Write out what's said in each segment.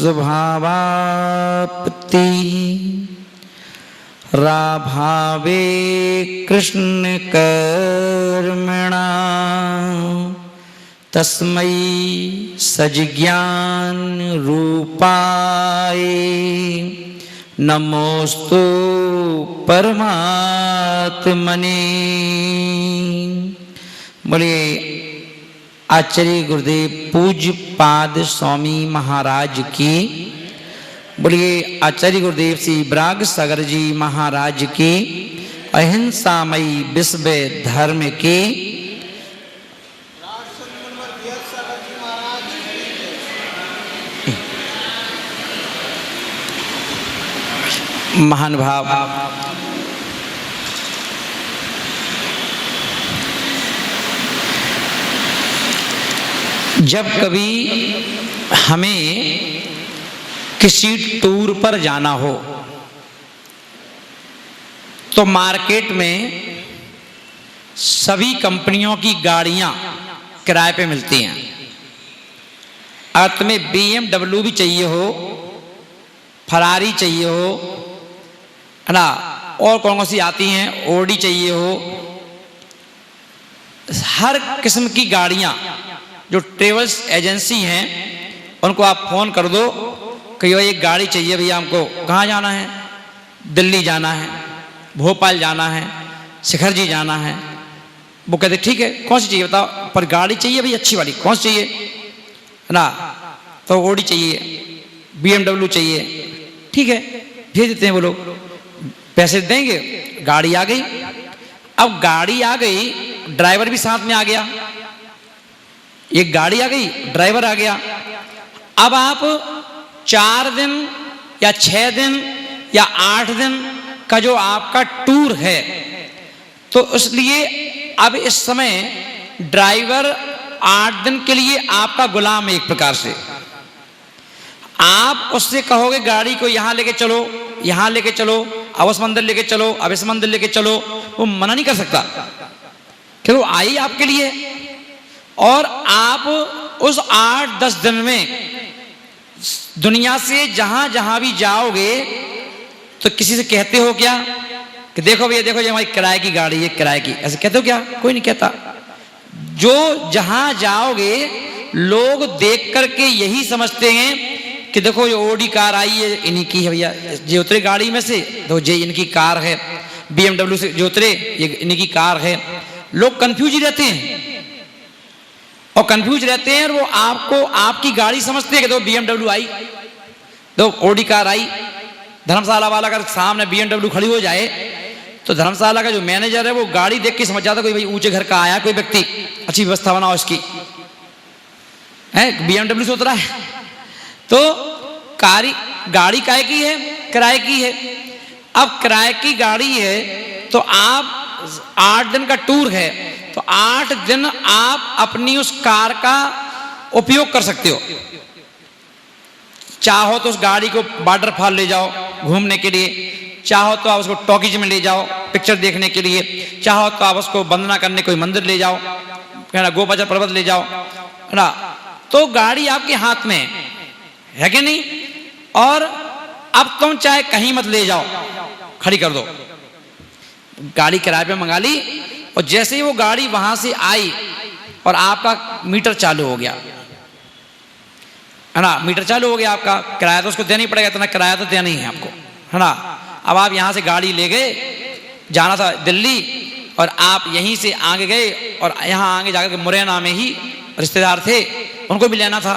स्वभावाप्ति राभावे कृष्ण कर्मणा तस्मै सज्ञान रूपाय नमोस्तु परमात्मने। बोलिए आचार्य गुरुदेव पूज्य पाद स्वामी महाराज की। बोलिए आचार्य गुरुदेव श्री ब्राग सागर जी महाराज की। अहिंसामयी विश्व धर्म की। महानुभाव, जब कभी हमें किसी टूर पर जाना हो तो मार्केट में सभी कंपनियों की गाड़ियां किराए पे मिलती हैं। अगर तुम्हें BMW भी चाहिए हो, फरारी चाहिए हो, है ना, और कौन सी आती हैं, ओडी चाहिए हो, हर किस्म की गाड़ियां जो ट्रेवल्स एजेंसी हैं उनको आप फोन कर दो कि ये गाड़ी चाहिए भैया हमको। कहाँ जाना है? दिल्ली जाना है, भोपाल जाना है, शिखर जी जाना है। वो कहते ठीक है, कौन सी चाहिए बताओ, पर गाड़ी चाहिए भाई अच्छी वाली, कौन सी चाहिए, है ना। तो ओडी चाहिए, BMW चाहिए, ठीक है भेज देते हैं वो लोग, पैसे देंगे, गाड़ी आ गई। अब गाड़ी आ गई, ड्राइवर भी साथ में आ गया। एक गाड़ी आ गई, ड्राइवर आ गया। अब आप 4 दिन या 6 दिन या 8 दिन का जो आपका टूर है, तो इसलिए अब इस समय ड्राइवर 8 दिन के लिए आपका गुलाम है। एक प्रकार से आप उससे कहोगे गाड़ी को यहां लेके चलो, यहां लेके चलो, अब उस मंदिर लेके चलो, अब इस मंदिर लेके चलो, वो मना नहीं कर सकता कि वो आई आपके लिए। और आप उस 8-10 दिन में दुनिया से जहां जहां भी जाओगे तो किसी से कहते हो क्या कि देखो भैया, देखो ये हमारी किराए की गाड़ी है, किराए की, ऐसे कहते हो क्या? कोई नहीं कहता। जो जहां जाओगे लोग देख करके यही समझते हैं कि देखो ये ओडी कार आई है, इन्हीं की है भैया। जो उतरे गाड़ी में से तो ये इनकी कार है, BMW से जो उतरे ये इन्हीं की कार है। लोग कंफ्यूज ही रहते हैं और कंफ्यूज रहते हैं, और वो आपको आपकी गाड़ी समझते हैं कि दो BMW आई, दो ओडी कार आई। धर्मशाला वाला अगर सामने BMW खड़ी हो जाए तो धर्मशाला का जो मैनेजर है वो गाड़ी देख के समझ जाता कोई भाई ऊंचे घर का आया कोई व्यक्ति, अच्छी व्यवस्था बनाओ इसकी, है BMW से उतरा है। तो गाड़ी काय की है? किराए की है। अब किराए की गाड़ी है तो आप 8 दिन का टूर है, तो 8 दिन आप अपनी उस कार का उपयोग कर सकते हो। चाहो तो उस गाड़ी को वाटरफॉल ले जाओ घूमने के लिए, चाहो तो आप उसको टॉकीज में ले जाओ पिक्चर देखने के लिए, चाहो तो आप उसको वंदना करने कोई मंदिर ले जाओ, है ना, गोपाचर पर्वत ले जाओ, है ना। तो गाड़ी आपके हाथ में है कि नहीं? और अब तुम चाहे कहीं मत ले जाओ, खड़ी कर दो, गाड़ी किराए पे मंगा ली, और जैसे ही वो गाड़ी वहां से आई और आपका मीटर चालू हो गया, है ना, मीटर चालू हो गया आपका, किराया तो उसको देना ही पड़ेगा, इतना किराया तो देना ही है आपको, है ना। अब आप यहां से गाड़ी ले गए, जाना था दिल्ली, और आप यहीं से आगे गए, और यहां आगे जाकर के मुरैना में ही रिश्तेदार थे, उनको भी लेना था,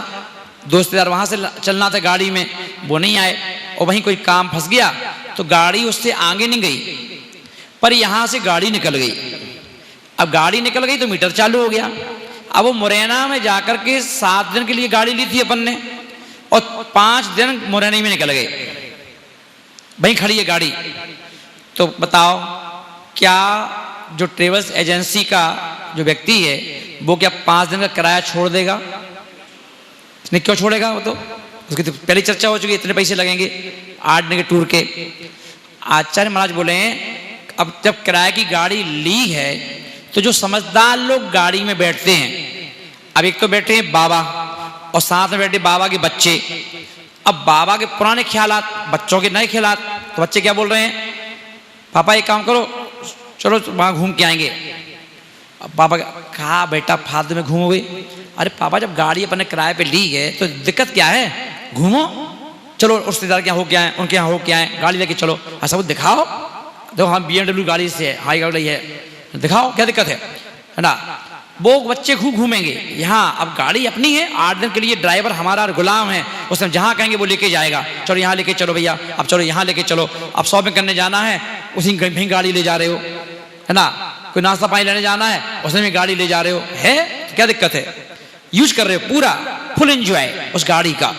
दोस्तेदार वहां से चलना था गाड़ी में, वो नहीं आए, और वहीं कोई काम फंस गया तो गाड़ी उससे आगे नहीं गई, पर यहां से गाड़ी निकल गई। अब गाड़ी निकल गई तो मीटर चालू हो गया। अब वो मुरैना में जाकर के 7 दिन के लिए गाड़ी ली थी अपन ने, और 5 दिन मुरैना में निकल गए, वहीं खड़ी है गाड़ी। तो बताओ क्या जो ट्रेवल्स एजेंसी का जो व्यक्ति है वो क्या 5 दिन का किराया छोड़ देगा? इसने क्यों छोड़ेगा? वो तो उसकी तो पहले चर्चा हो चुकी है, इतने पैसे लगेंगे 8 दिन के टूर के। आचार्य महाराज बोले अब जब किराए की गाड़ी ली है तो जो समझदार लोग गाड़ी में बैठते हैं, अब एक तो बैठे हैं बाबा और साथ में बैठे बाबा के बच्चे, अब बाबा के पुराने ख्यालात, बच्चों के नए ख्यालात। तो बच्चे क्या बोल रहे हैं, पापा एक काम करो, चलो वहां घूम के आएंगे। अब पापा कहा बेटा फालतू में घूमोगे? अरे पापा जब गाड़ी अपने किराए पे ली है तो दिक्कत क्या है, घूमो, चलो रिश्तेदार के यहाँ हो क्या है, उनके यहाँ हो क्या है, गाड़ी लेके चलो, ऐसा कुछ दिखाओ। देखो हम BMW गाड़ी से है, हाई गाड़ी है, दिखाओ क्या दिक्कत है ना। वो बच्चे खूब घूमेंगे। यहाँ अब गाड़ी अपनी है, 8 दिन के लिए ड्राइवर हमारा गुलाम है, उसने जहाँ कहेंगे वो लेके जाएगा। चलो यहाँ लेके चलो भैया, अब चलो यहाँ लेके चलो, अब शॉपिंग करने जाना है, उसी कहीं गाड़ी ले जा रहे हो, है ना। कोई नाश्ता पानी लेने जाना है, उसमें भी गाड़ी ले जा रहे हो, है तो क्या दिक्कत है, यूज कर रहे हो, पूरा फुल एंजॉय उस गाड़ी का।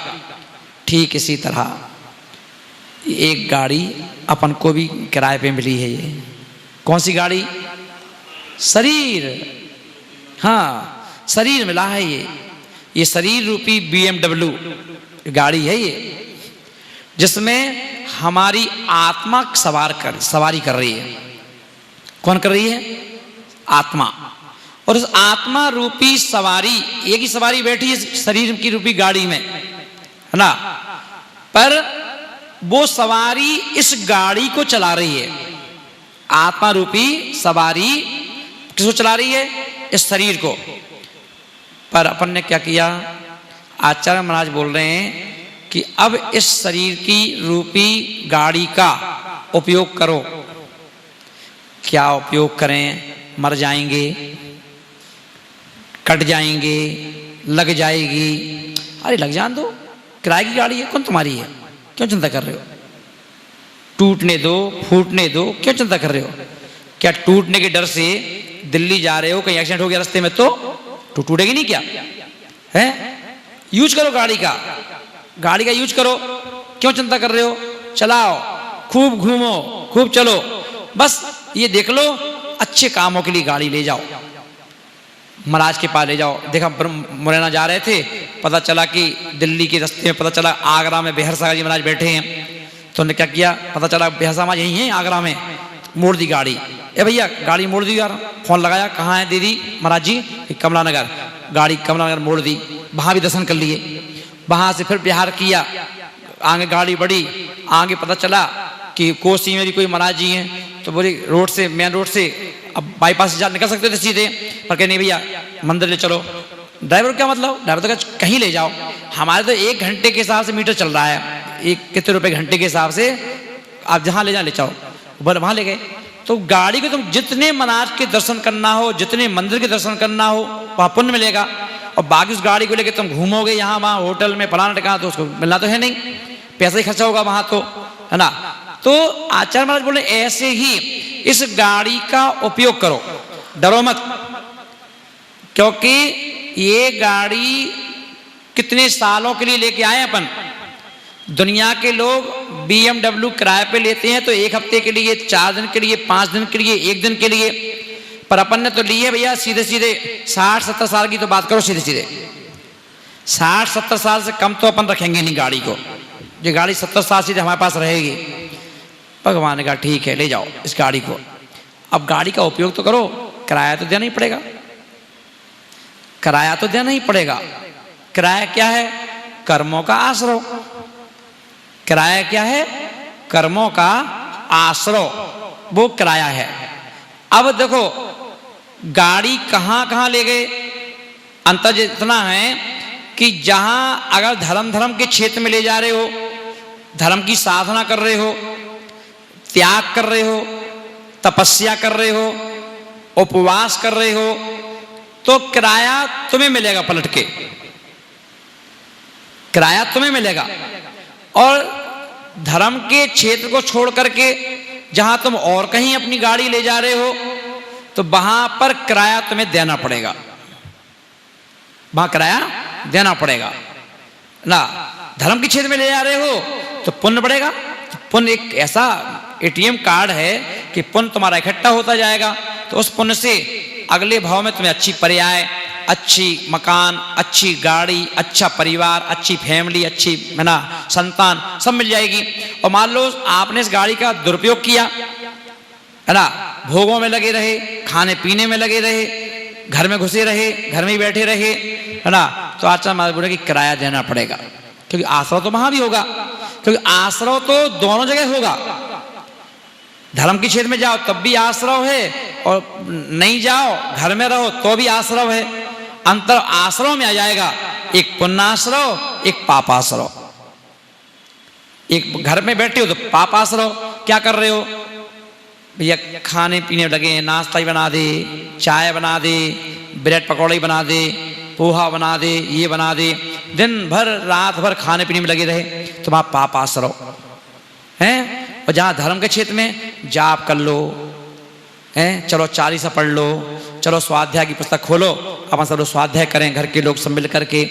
ठीक इसी तरह एक गाड़ी अपन को भी किराए पे मिली है। ये कौन सी गाड़ी? शरीर। हाँ, शरीर मिला है ये शरीर रूपी BMW गाड़ी है ये, जिसमें हमारी आत्मा सवारी कर रही है। कौन कर रही है? आत्मा। और उस आत्मा रूपी सवारी, एक ही सवारी बैठी है शरीर की रूपी गाड़ी में, है ना, पर वो सवारी इस गाड़ी को चला रही है। आत्मा रूपी सवारी किसको चला रही है? इस शरीर को। पर अपन ने क्या किया, आचार्य महाराज बोल रहे हैं कि अब इस शरीर की रूपी गाड़ी का उपयोग करो। क्या उपयोग करें? मर जाएंगे, कट जाएंगे, लग जाएगी। अरे लग जान दो, किराए की गाड़ी है, कौन तुम्हारी है, क्यों चिंता कर रहे हो? टूटने दो, फूटने दो, क्यों चिंता कर रहे हो? क्या टूटने के डर से दिल्ली जा रहे हो, कहीं एक्सीडेंट हो गया रास्ते में तो टूटेगी नहीं क्या? है, यूज करो गाड़ी का यूज करो, क्यों चिंता कर रहे हो? चलाओ, खूब घूमो, खूब चलो, बस ये देख लो अच्छे कामों के लिए गाड़ी ले जाओ। महाराज के पास ले जाओ। देखा मुरैना जा रहे थे, पता चला कि दिल्ली के रास्ते में पता चला आगरा में बेहर सागर जी महाराज बैठे हैं। तो उन्होंने क्या किया, पता चला बेहर सागर यही है आगरा में, मोड़ दी गाड़ी। ए भैया गाड़ी मोड़ दी यार। फोन लगाया, कहाँ है दीदी? महाराज जी कमला नगर। गाड़ी कमला नगर मोड़ दी, वहाँ भी दर्शन कर लिए। वहाँ से फिर बिहार किया, आगे गाड़ी बढ़ी, आगे पता चला कि कोसी में भी कोई महाराज जी हैं। तो बोले रोड से, मेन रोड से अब बाईपास से निकल सकते थे सीधे, पर कहे नहीं भैया मंदिर ले चलो। ड्राइवर क्या मतलब, ड्राइवर तो कहीं ले जाओ, हमारे तो 1 घंटे के हिसाब से मीटर चल रहा है, कितने रुपए घंटे के हिसाब से, आप जहाँ ले जाओ ले जाओ। बोले वहाँ ले गए। तो गाड़ी को तुम जितने महाराज के दर्शन करना हो, जितने मंदिर के दर्शन करना हो, वहाँ पुण्य मिलेगा। और बाकी उस गाड़ी को लेकर तुम घूमोगे यहाँ वहाँ होटल में फलाना टिकाना, तो उसको मिलना तो है नहीं, पैसा ही खर्चा होगा वहाँ तो, है ना। तो आचार्य महाराज बोले ऐसे ही इस गाड़ी का उपयोग करो, डरो मत। क्योंकि ये गाड़ी कितने सालों के लिए लेके आए अपन। दुनिया के लोग BMW किराए पे लेते हैं तो 1 हफ्ते के लिए, 4 दिन के लिए, 5 दिन के लिए, 1 दिन के लिए। पर अपन ने तो लिए भैया सीधे सीधे 60-70 साल की तो बात करो, सीधे सीधे 60-70 साल से कम तो अपन रखेंगे नहीं गाड़ी को। ये गाड़ी 70 साल सीधे हमारे पास रहेगी। भगवान ने कहा ठीक है ले जाओ इस गाड़ी को। अब गाड़ी का उपयोग तो करो, किराया तो देना ही पड़ेगा, किराया तो देना ही पड़ेगा। किराया क्या है? कर्मों का आश्रय। किराया क्या है? कर्मों का आश्रय, वो किराया है। अब देखो गाड़ी कहां कहां ले गए, अंतर इतना है कि जहां अगर धर्म के क्षेत्र में ले जा रहे हो, धर्म की साधना कर रहे हो, त्याग कर रहे हो, तपस्या कर रहे हो, उपवास कर रहे हो, तो किराया तुम्हें मिलेगा पलट के, किराया तुम्हें मिलेगा। और धर्म के क्षेत्र को छोड़ करके जहां तुम और कहीं अपनी गाड़ी ले जा रहे हो, तो वहां पर किराया तुम्हें देना पड़ेगा, वहां किराया देना पड़ेगा ना। धर्म के क्षेत्र में ले जा रहे हो तो पुण्य बढ़ेगा। तो पुण्य एक ऐसा ATM कार्ड है कि पुण्य तुम्हारा इकट्ठा होता जाएगा। तो उस पुण्य से अगले भाव में तुम्हें अच्छी पर्याय, अच्छी मकान, अच्छी गाड़ी, अच्छा परिवार, अच्छी फैमिली, अच्छी है ना संतान सब मिल जाएगी। और मान लो आपने इस गाड़ी का दुरुपयोग किया, है ना, भोगों में लगे रहे, खाने पीने में लगे रहे, घर में घुसे रहे, घर में ही बैठे रहे, है ना, तो आचार्य महाराज बोले कि किराया देना पड़ेगा। क्योंकि आश्रव तो वहां भी होगा, क्योंकि आश्रव तो दोनों जगह होगा। धर्म के क्षेत्र में जाओ तब भी आश्रव है, और नहीं जाओ घर में रहो तो भी आश्रव है। अंतर आश्रव में आ जाएगा, एक पुण्याश्रव, एक पापाश्रव। एक घर में बैठे हो तो पापाश्रव, क्या कर रहे हो भैया, खाने पीने लगे हैं, नाश्ता ही बना दे, चाय बना दे, ब्रेड पकौड़े बना दे, पोहा बना दे, ये बना दे, दिन भर रात भर खाने पीने में लगे रहे, तो वहां पापाश्रव है। और जहां धर्म के क्षेत्र में जाप कर लो, हैं, चलो 40 पढ़ लो, चलो स्वाध्याय की पुस्तक खोलो, अपन सब लोग स्वाध्याय करें, घर के लोग सब मिल करके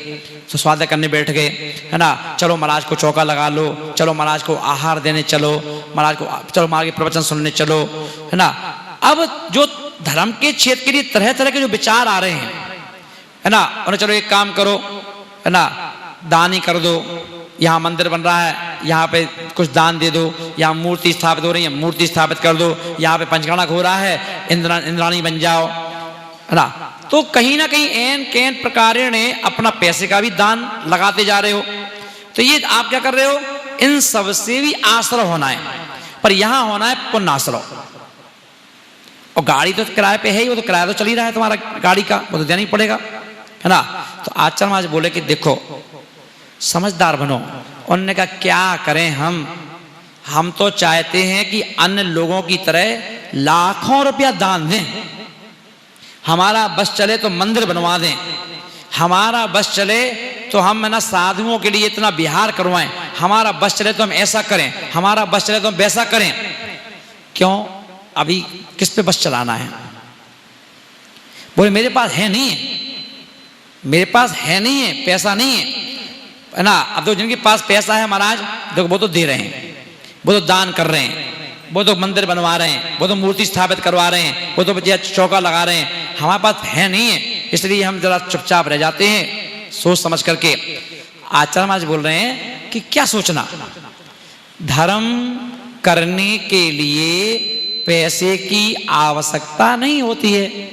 तो स्वाध्याय करने बैठ गए, है ना। चलो महाराज को चौका लगा लो, चलो महाराज को आहार देने चलो, महाराज को चलो महाराज के प्रवचन सुनने चलो, है ना। अब जो धर्म के क्षेत्र के लिए तरह तरह के जो विचार आ रहे हैं, है ना, उन्हें चलो एक काम करो, है ना, दान ही कर दो, यहाँ मंदिर बन रहा है, यहाँ पे कुछ दान दे दो, यहाँ मूर्ति स्थापित हो रही है, मूर्ति स्थापित कर दो, यहाँ पे पंचगणक हो रहा है, इंद्राणी बन जाओ, है ना। तो कहीं ना कहीं एन कैन प्रकार ने अपना पैसे का भी दान लगाते जा रहे हो। तो ये आप क्या कर रहे हो, इन सब से भी आश्रय होना है, पर यहां होना है पुण्याश्रय। और गाड़ी तो किराए पे है ही, वो तो किराया तो चल ही रहा है तुम्हारा गाड़ी का, वो तो देना ही पड़ेगा, है ना। तो आचार्य महाराज बोले कि देखो समझदार बनो। उन्होंने कहा क्या करें हम तो चाहते हैं कि अन्य लोगों की तरह लाखों रुपया दान दें, हमारा बस चले तो मंदिर बनवा दें, हमारा बस चले तो हम ना साधुओं के लिए इतना विहार करवाएं, हमारा बस चले तो हम ऐसा करें, हमारा बस चले तो हम वैसा करें। क्यों, अभी किस पे बस चलाना है? बोले मेरे पास है नहीं है, मेरे पास है नहीं है, पैसा नहीं है ना। अब तो जिनके पास पैसा है महाराज देखो वो तो दे रहे हैं, वो तो दान कर रहे हैं, वो तो मंदिर बनवा रहे हैं, वो तो मूर्ति स्थापित करवा रहे हैं, वो तो चौका लगा रहे हैं। हमारे पास है नहीं है, इसलिए हम जरा चुपचाप रह जाते हैं सोच समझ करके। आचार्य महाराज बोल रहे हैं कि क्या सोचना, धर्म करने के लिए पैसे की आवश्यकता नहीं होती है।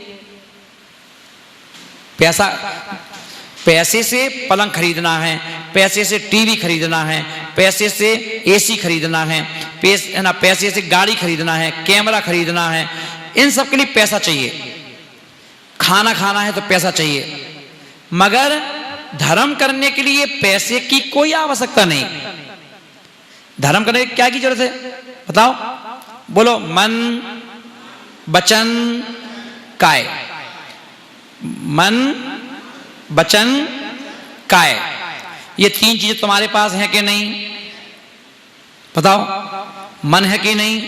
पैसे से पलंग खरीदना है, पैसे से टीवी खरीदना है, पैसे से एसी खरीदना है, पैसे से गाड़ी खरीदना है, कैमरा खरीदना है, इन सब के लिए पैसा चाहिए। खाना खाना है तो पैसा चाहिए, मगर धर्म करने के लिए पैसे की कोई आवश्यकता नहीं। धर्म करने की क्या की जरूरत है बताओ? बोलो, मन वचन काय। मन वचन काय, ये 3 चीजें तुम्हारे पास हैं कि नहीं बताओ? मन है कि नहीं,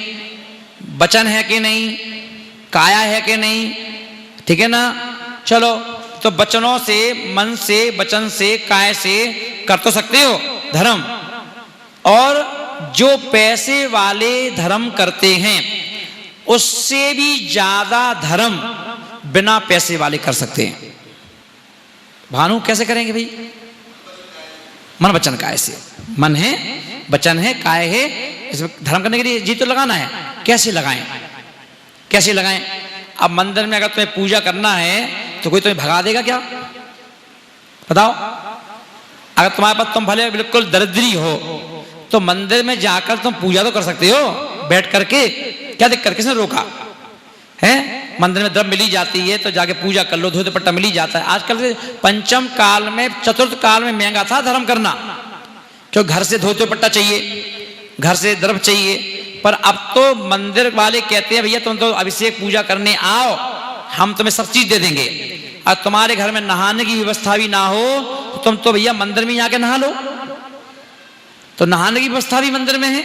वचन है कि नहीं, काया है कि नहीं, ठीक है ना। चलो तो वचनों से, मन से, वचन से, काय से कर तो सकते हो धर्म। और जो पैसे वाले धर्म करते हैं उससे भी ज्यादा धर्म बिना पैसे वाले कर सकते हैं। भानु कैसे करेंगे भाई? मन वचन काय से, मन है, वचन है, काय है, इसमें धर्म करने के लिए जी तो लगाना है। कैसे लगाएं, कैसे लगाएं? अब मंदिर में अगर तुम्हें पूजा करना है तो कोई तुम्हें भगा देगा क्या बताओ? अगर तुम्हारे पास, तुम भले बिल्कुल दरिद्री हो तो मंदिर में जाकर तुम पूजा तो कर सकते हो बैठ करके, क्या दिक्कत, किसने रोका है? मंदिर में द्रव्य मिली जाती है तो जाके पूजा कर लो, धोती पट्टा मिली जाता है। आजकल पंचम काल में, चतुर्थ काल में महंगा था धर्म करना, क्यों घर से धोती पट्टा चाहिए, घर से द्रव्य चाहिए। पर अब तो मंदिर वाले कहते हैं भैया तुम तो अभिषेक पूजा करने आओ, हम तुम्हें सब चीज दे देंगे। और तुम्हारे घर में नहाने की व्यवस्था भी ना हो तो तुम तो भैया मंदिर में आके नहा लो। तो नहाने की व्यवस्था भी मंदिर में है,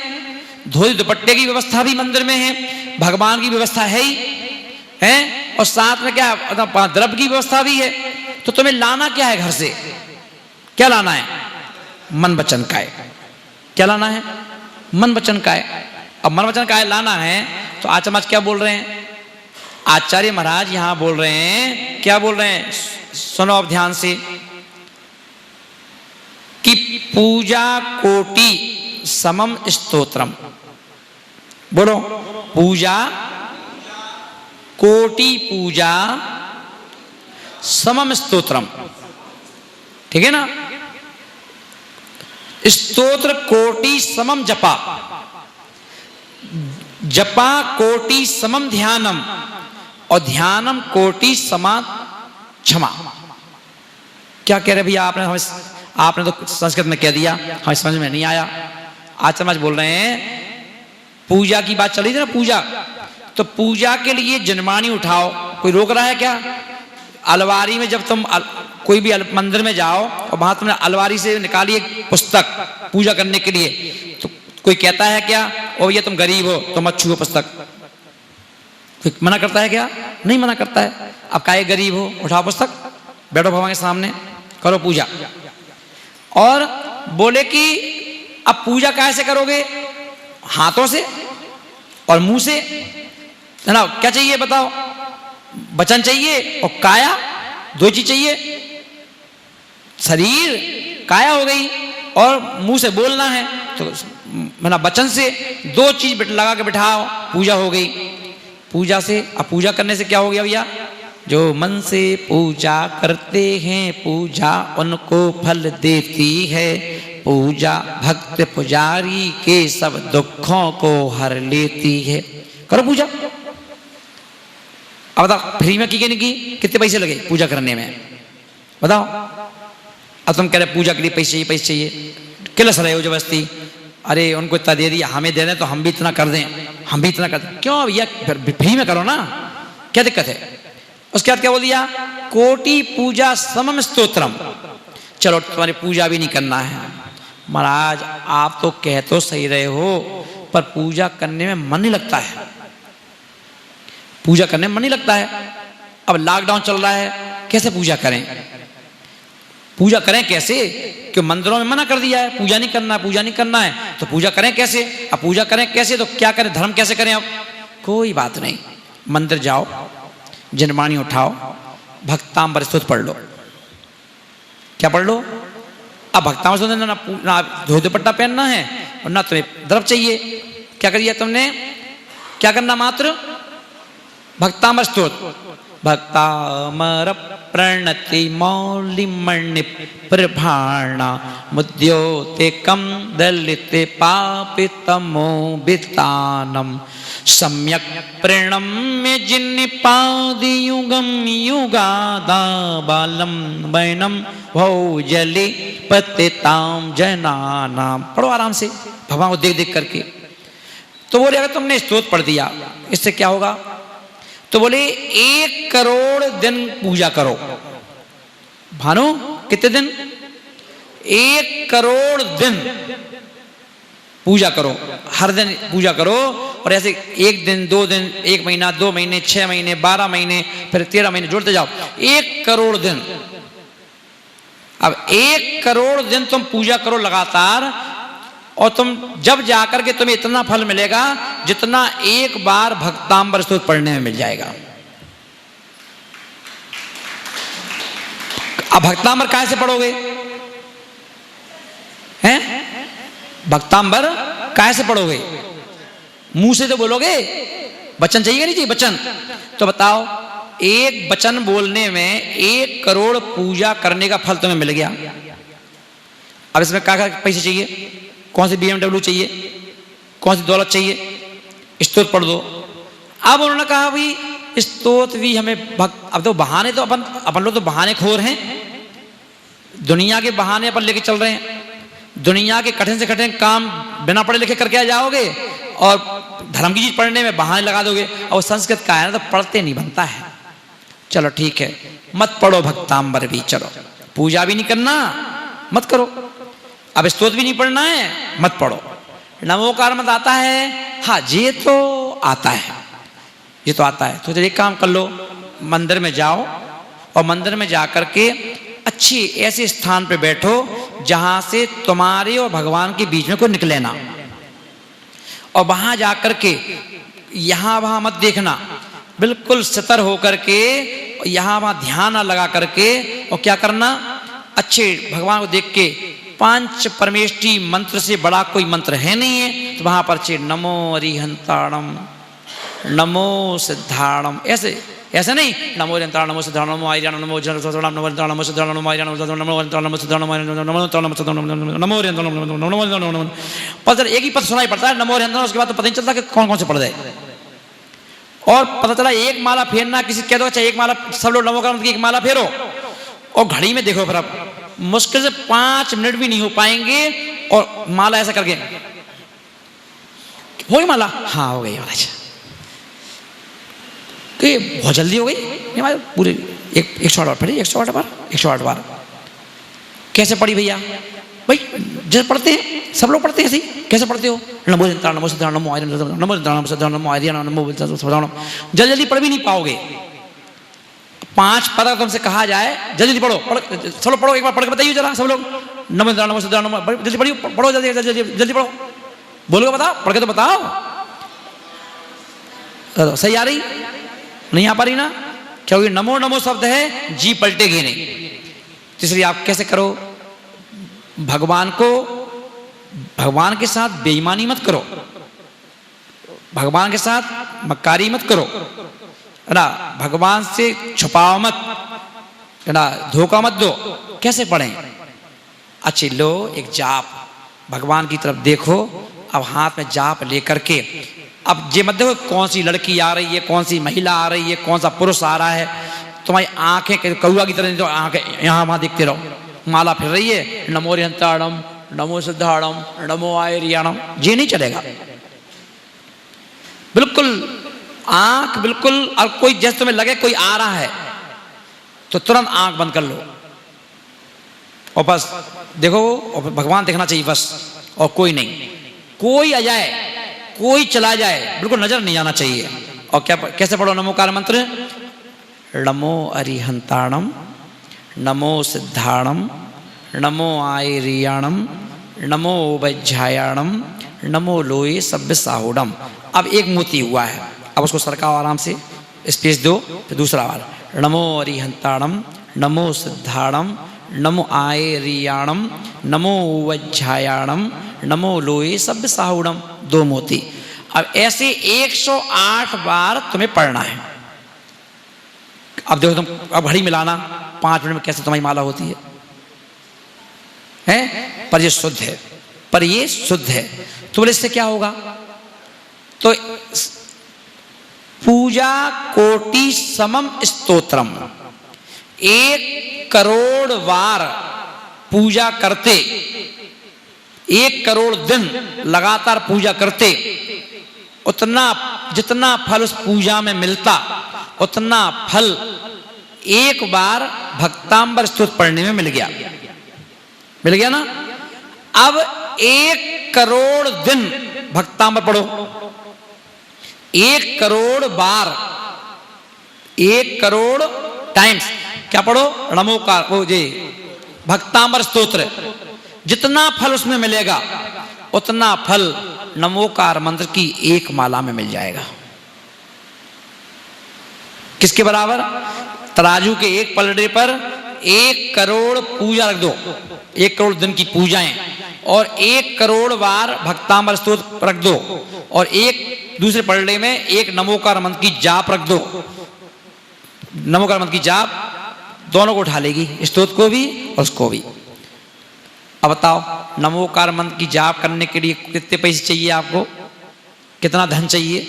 धोती दुपट्टे की व्यवस्था भी मंदिर में है, भगवान की व्यवस्था है ही है, और साथ में क्या द्रव्य की व्यवस्था भी है। तो तुम्हें लाना क्या है घर से? क्या लाना है? मन वचन काय। क्या लाना है? मन वचन काय। अब मन वचन काय लाना है तो आचार्य महाराज क्या बोल रहे हैं? आचार्य महाराज यहां बोल रहे हैं, क्या बोल रहे हैं सुनो अब ध्यान से, कि पूजा कोटि समम स्तोत्रम। बोलो, पूजा कोटि पूजा समम स्तोत्रम, ठीक है ना। स्तोत्र कोटि समम जपा, जपा कोटि समम ध्यानम, और ध्यानम कोटि समा क्षमा। क्या कह रहे भैया आपने तो संस्कृत में कह दिया, हमें समझ में नहीं आया। आज समाज बोल रहे हैं पूजा की बात चल रही थी ना, पूजा, तो पूजा के लिए जनमानी उठाओ, कोई रोक रहा है क्या? अलवारी में जब तुम कोई भी मंदिर में जाओ और वहां तुमने अलवारी से निकाली एक पुस्तक पूजा करने के लिए, तो कोई कहता है क्या ओ ये तुम गरीब हो तुम मत छुओ पुस्तक? कोई मना करता है क्या? नहीं मना करता है। अब काहे गरीब हो, उठाओ पुस्तक, बैठो भगवान के सामने, करो पूजा। और बोले कि अब पूजा कैसे करोगे? हाथों से और मुंह से, है ना? क्या चाहिए बताओ? वचन चाहिए और काया, दो चीज चाहिए। शरीर काया हो गई और मुंह से बोलना है, तो ना वचन से दो चीज लगा के बिठाओ, पूजा हो गई। पूजा से, अब पूजा करने से क्या हो गया भैया? जो मन से पूजा करते हैं पूजा उनको फल देती है, पूजा भक्त पुजारी के सब दुखों को हर लेती है। करो पूजा। अब बताओ फ्री में की कि नहीं की? कितने पैसे लगे पूजा करने में बताओ? अब तुम कह रहे पूजा के लिए पैसे चाहिए, पैसे चाहिए, किलस रहे हो जबरदस्ती। अरे उनको इतना दे दिया, हमें दे दें तो हम भी इतना कर दें, हम भी इतना कर दें। क्यों भैया, फ्री में करो ना, क्या दिक्कत है? उसके बाद क्या बोल दिया? कोटि पूजा समम स्तोत्रम। चलो तुम्हारी पूजा भी नहीं करना है। महाराज आप तो कह तो सही रहे हो, पर पूजा करने में मन नहीं लगता है, पूजा करने में मन नहीं लगता है। अब लॉकडाउन चल रहा है, कैसे पूजा करें? पूजा करें कैसे? क्यों मंदिरों में मना कर दिया है पूजा नहीं करना, पूजा नहीं करना है, तो पूजा करें कैसे? अब पूजा करें कैसे, तो क्या करें, धर्म कैसे करें? अब कोई बात नहीं, मंदिर जाओ, जनमानी उठाओ, भक्तांबर स्तोत्र पढ़ लो। क्या पढ़ लो? अब भक्तांबर स्तोत्र ना धोती पट्टा पहनना है और ना तुम्हें द्रव चाहिए। क्या कर दिया तुमने? क्या करना? मात्र भक्तांबर स्तोत्र। भक्तामर प्रणति मौलिमणि प्रभाणा मुद्योते कम दलिते पापितमो वितानम सम्यक प्रणम्य जिन्निपादियुगम युगादा बालम वैनम भौजले पतिताम जनानाम। पढ़ो आराम से, भगवान को देख देख करके। तो बोले अगर तुमने स्तोत्र पढ़ दिया इससे क्या होगा? तो बोले 1 करोड़ दिन पूजा करो। भानु कितने दिन? 1 करोड़ दिन पूजा करो, हर दिन पूजा करो। और ऐसे 1 दिन 2 दिन 1 महीना 2 महीने 6 महीने 12 महीने फिर 13 महीने जोड़ते जाओ, 1 करोड़ दिन। अब 1 करोड़ दिन तुम पूजा करो लगातार, और तुम जब जाकर के तुम्हें इतना फल मिलेगा जितना एक बार भक्तांबर स्तोत्र पढ़ने में मिल जाएगा। अब भक्तांबर काहे से पढ़ोगे? हैं? भक्तांबर काहे से पढ़ोगे? मुंह से तो बोलोगे, वचन चाहिए नहीं चाहिए? वचन तो बताओ, एक वचन बोलने में 1 करोड़ पूजा करने का फल तुम्हें मिल गया। अब इसमें क्या पैसे चाहिए? कौन सी BMW चाहिए? कौन सी दौलत चाहिए? स्तोत्र पढ़ दो। अब उन्होंने कहा भाई स्तोत्र भी हमें अब तो बहाने, तो अपन लोग तो बहाने खोर हैं, दुनिया के बहाने अपन लेके चल रहे हैं। दुनिया के कठिन से कठिन काम बिना पढ़े लिखे करके आ जाओगे और धर्म की चीज पढ़ने में बहाने लगा दोगे। और संस्कृत का है ना, तो पढ़ते नहीं बनता है। चलो ठीक है, मत पढ़ो भक्तांबर भी, चलो पूजा भी नहीं करना, मत करो। अब स्तोत्र भी नहीं पढ़ना है, मत पढ़ो। नमोकार मत आता है? हाँ ये तो आता है, ये तो आता है। तो एक काम कर लो, मंदिर में जाओ और मंदिर में जाकर के अच्छी ऐसे स्थान पे बैठो जहां से तुम्हारे और भगवान के बीच में कोई निकले ना, और वहां जाकर के यहां वहां मत देखना, बिल्कुल सतर होकर के यहां वहां ध्यान लगा करके, और क्या करना, अच्छे भगवान को देख के 5 परमेष्टि मंत्र से बड़ा कोई मंत्र है नहीं है, तो वहां पर नमो अरिहंताणम, नमो सिद्धाणम, ऐसे ऐसा नहीं, नमो निरंतर नमो सिद्धार्थ नमो आर्याण नमो जन सदानम नमो निरंतर नमो सिद्धार्थ नमो आर्याण नमो निरंतर नमो सिद्धार्थ नमो नमो निरंतर नमो। पता एक ही पद सुनाई पड़ता है नमो निरंतर, उसके बाद तो पता नहीं चलता कि कौन कौन से पढ़ जाए। और पता चला एक माला फेरना, किसी कह दो अच्छा एक माला, सब लोग नमो का मंत्र की एक माला फेरो, और घड़ी में देखो फिर अब मुश्किल से 5 मिनट भी नहीं हो पाएंगे, और माला ऐसा करके हो गई माला, हाँ हो गई महाराज, कि बहुत जल्दी हो गई हमारे पूरे 108 बार पढ़ी, 108 बार कैसे पढ़ी भैया? भाई जैसे पढ़ते हैं सब लोग पढ़ते हैं ऐसे ही, कैसे पढ़ते हो? नमो निरंतर नमो सिद्धार्थ नमो आर्याण नमो निरंतर नमो सिद्धार्थ नमो आर्याण नमो सदानम। जल्दी पढ़ भी नहीं पाओगे, 5 पद तुमसे कहा जाए जल्दी पढ़ो, सब लोग पढ़ो, एक बार पढ़ के बताइए जरा सब लोग, नमो निरंतर नमो सिद्धार्थ नमो, जल्दी पढ़ियो, पढ़ो जल्दी जल्दी जल्दी पढ़ो, बोलोगे बताओ, पढ़ के तो बताओ। सही आ रही? नहीं आ पा रही ना? क्योंकि नमो नमो शब्द है, जी पलटेगी नहीं। इसलिए आप कैसे करो, भगवान के साथ बेईमानी मत करो, भगवान के साथ मक्कारी मत करो, है ना, भगवान से छुपाओ मत, है ना, धोखा मत दो। कैसे पढ़ें? अच्छी लो एक जाप, भगवान की तरफ देखो, अब हाथ में जाप लेकर के, अब ये मत देखो कौन सी लड़की आ रही है, कौन सी महिला आ रही है, कौन सा पुरुष आ रहा है, तुम्हारी आंखें कौआ की तरह, तो आंखें यहाँ वहां देखते रहो। माला फिर रही है, नमो निरंतरम नमो सिद्धार्णम नमो आर्याणम, ये नहीं चलेगा बिल्कुल। आंख बिल्कुल, और कोई जैसे तुम्हें लगे कोई आ रहा है तो तुरंत आंख बंद कर लो और बस देखो, और भगवान देखना चाहिए बस, और कोई नहीं, कोई आ जाए कोई चला जाए, बिल्कुल नजर नहीं आना चाहिए। और क्या कैसे पढ़ो नमोकार मंत्र? नमो अरिहंताणम नमो सिद्धाणम नमो आयरियाणम नमो वज्जायाणम नमो लोये सभ्य साहुडम। अब एक मोती हुआ है, अब उसको सरकाओ आराम से, स्पेस दो, फिर दूसरा बार नमो अरिहंताणम नमो सिद्धाणम नमो आयरियाणम नमो वज्जायाणम नमो लोये सभ्य साहुडम, 2 मोती। अब ऐसे 108 बार तुम्हें पढ़ना है। अब देखो तुम, अब घड़ी मिलाना 5 मिनट में कैसे तुम्हारी माला होती है, हैं? पर ये शुद्ध है, पर ये शुद्ध है। तो बोले इससे क्या होगा? तो पूजा कोटि समम स्तोत्रम, 1 करोड़ बार पूजा करते, 1 करोड़ दिन लगातार पूजा करते, उतना जितना फल उस पूजा में मिलता, उतना फल 1 बार भक्तांबर स्तोत्र पढ़ने में मिल गया ना। अब 1 करोड़ दिन भक्तांबर पढ़ो, 1 करोड़ बार, 1 करोड़ टाइम्स क्या पढ़ो? नमोकार, वो जी भक्तांबर स्तोत्र, जितना फल उसमें मिलेगा उतना फल नमोकार मंत्र की 1 माला में मिल जाएगा। किसके बराबर? तराजू के 1 पलड़े पर 1 करोड़ पूजा रख दो, 1 करोड़ दिन की पूजाएं, और 1 करोड़ बार भक्तांबर स्तोत्र रख दो, और 1 दूसरे पलड़े में 1 नमोकार मंत्र की जाप रख दो। नमोकार मंत्र की जाप दोनों को उठा लेगी, स्तोत्र को भी और उसको भी। अब बताओ, नमोकार मंत्र की जाप करने के लिए कितने पैसे चाहिए आपको? कितना धन चाहिए?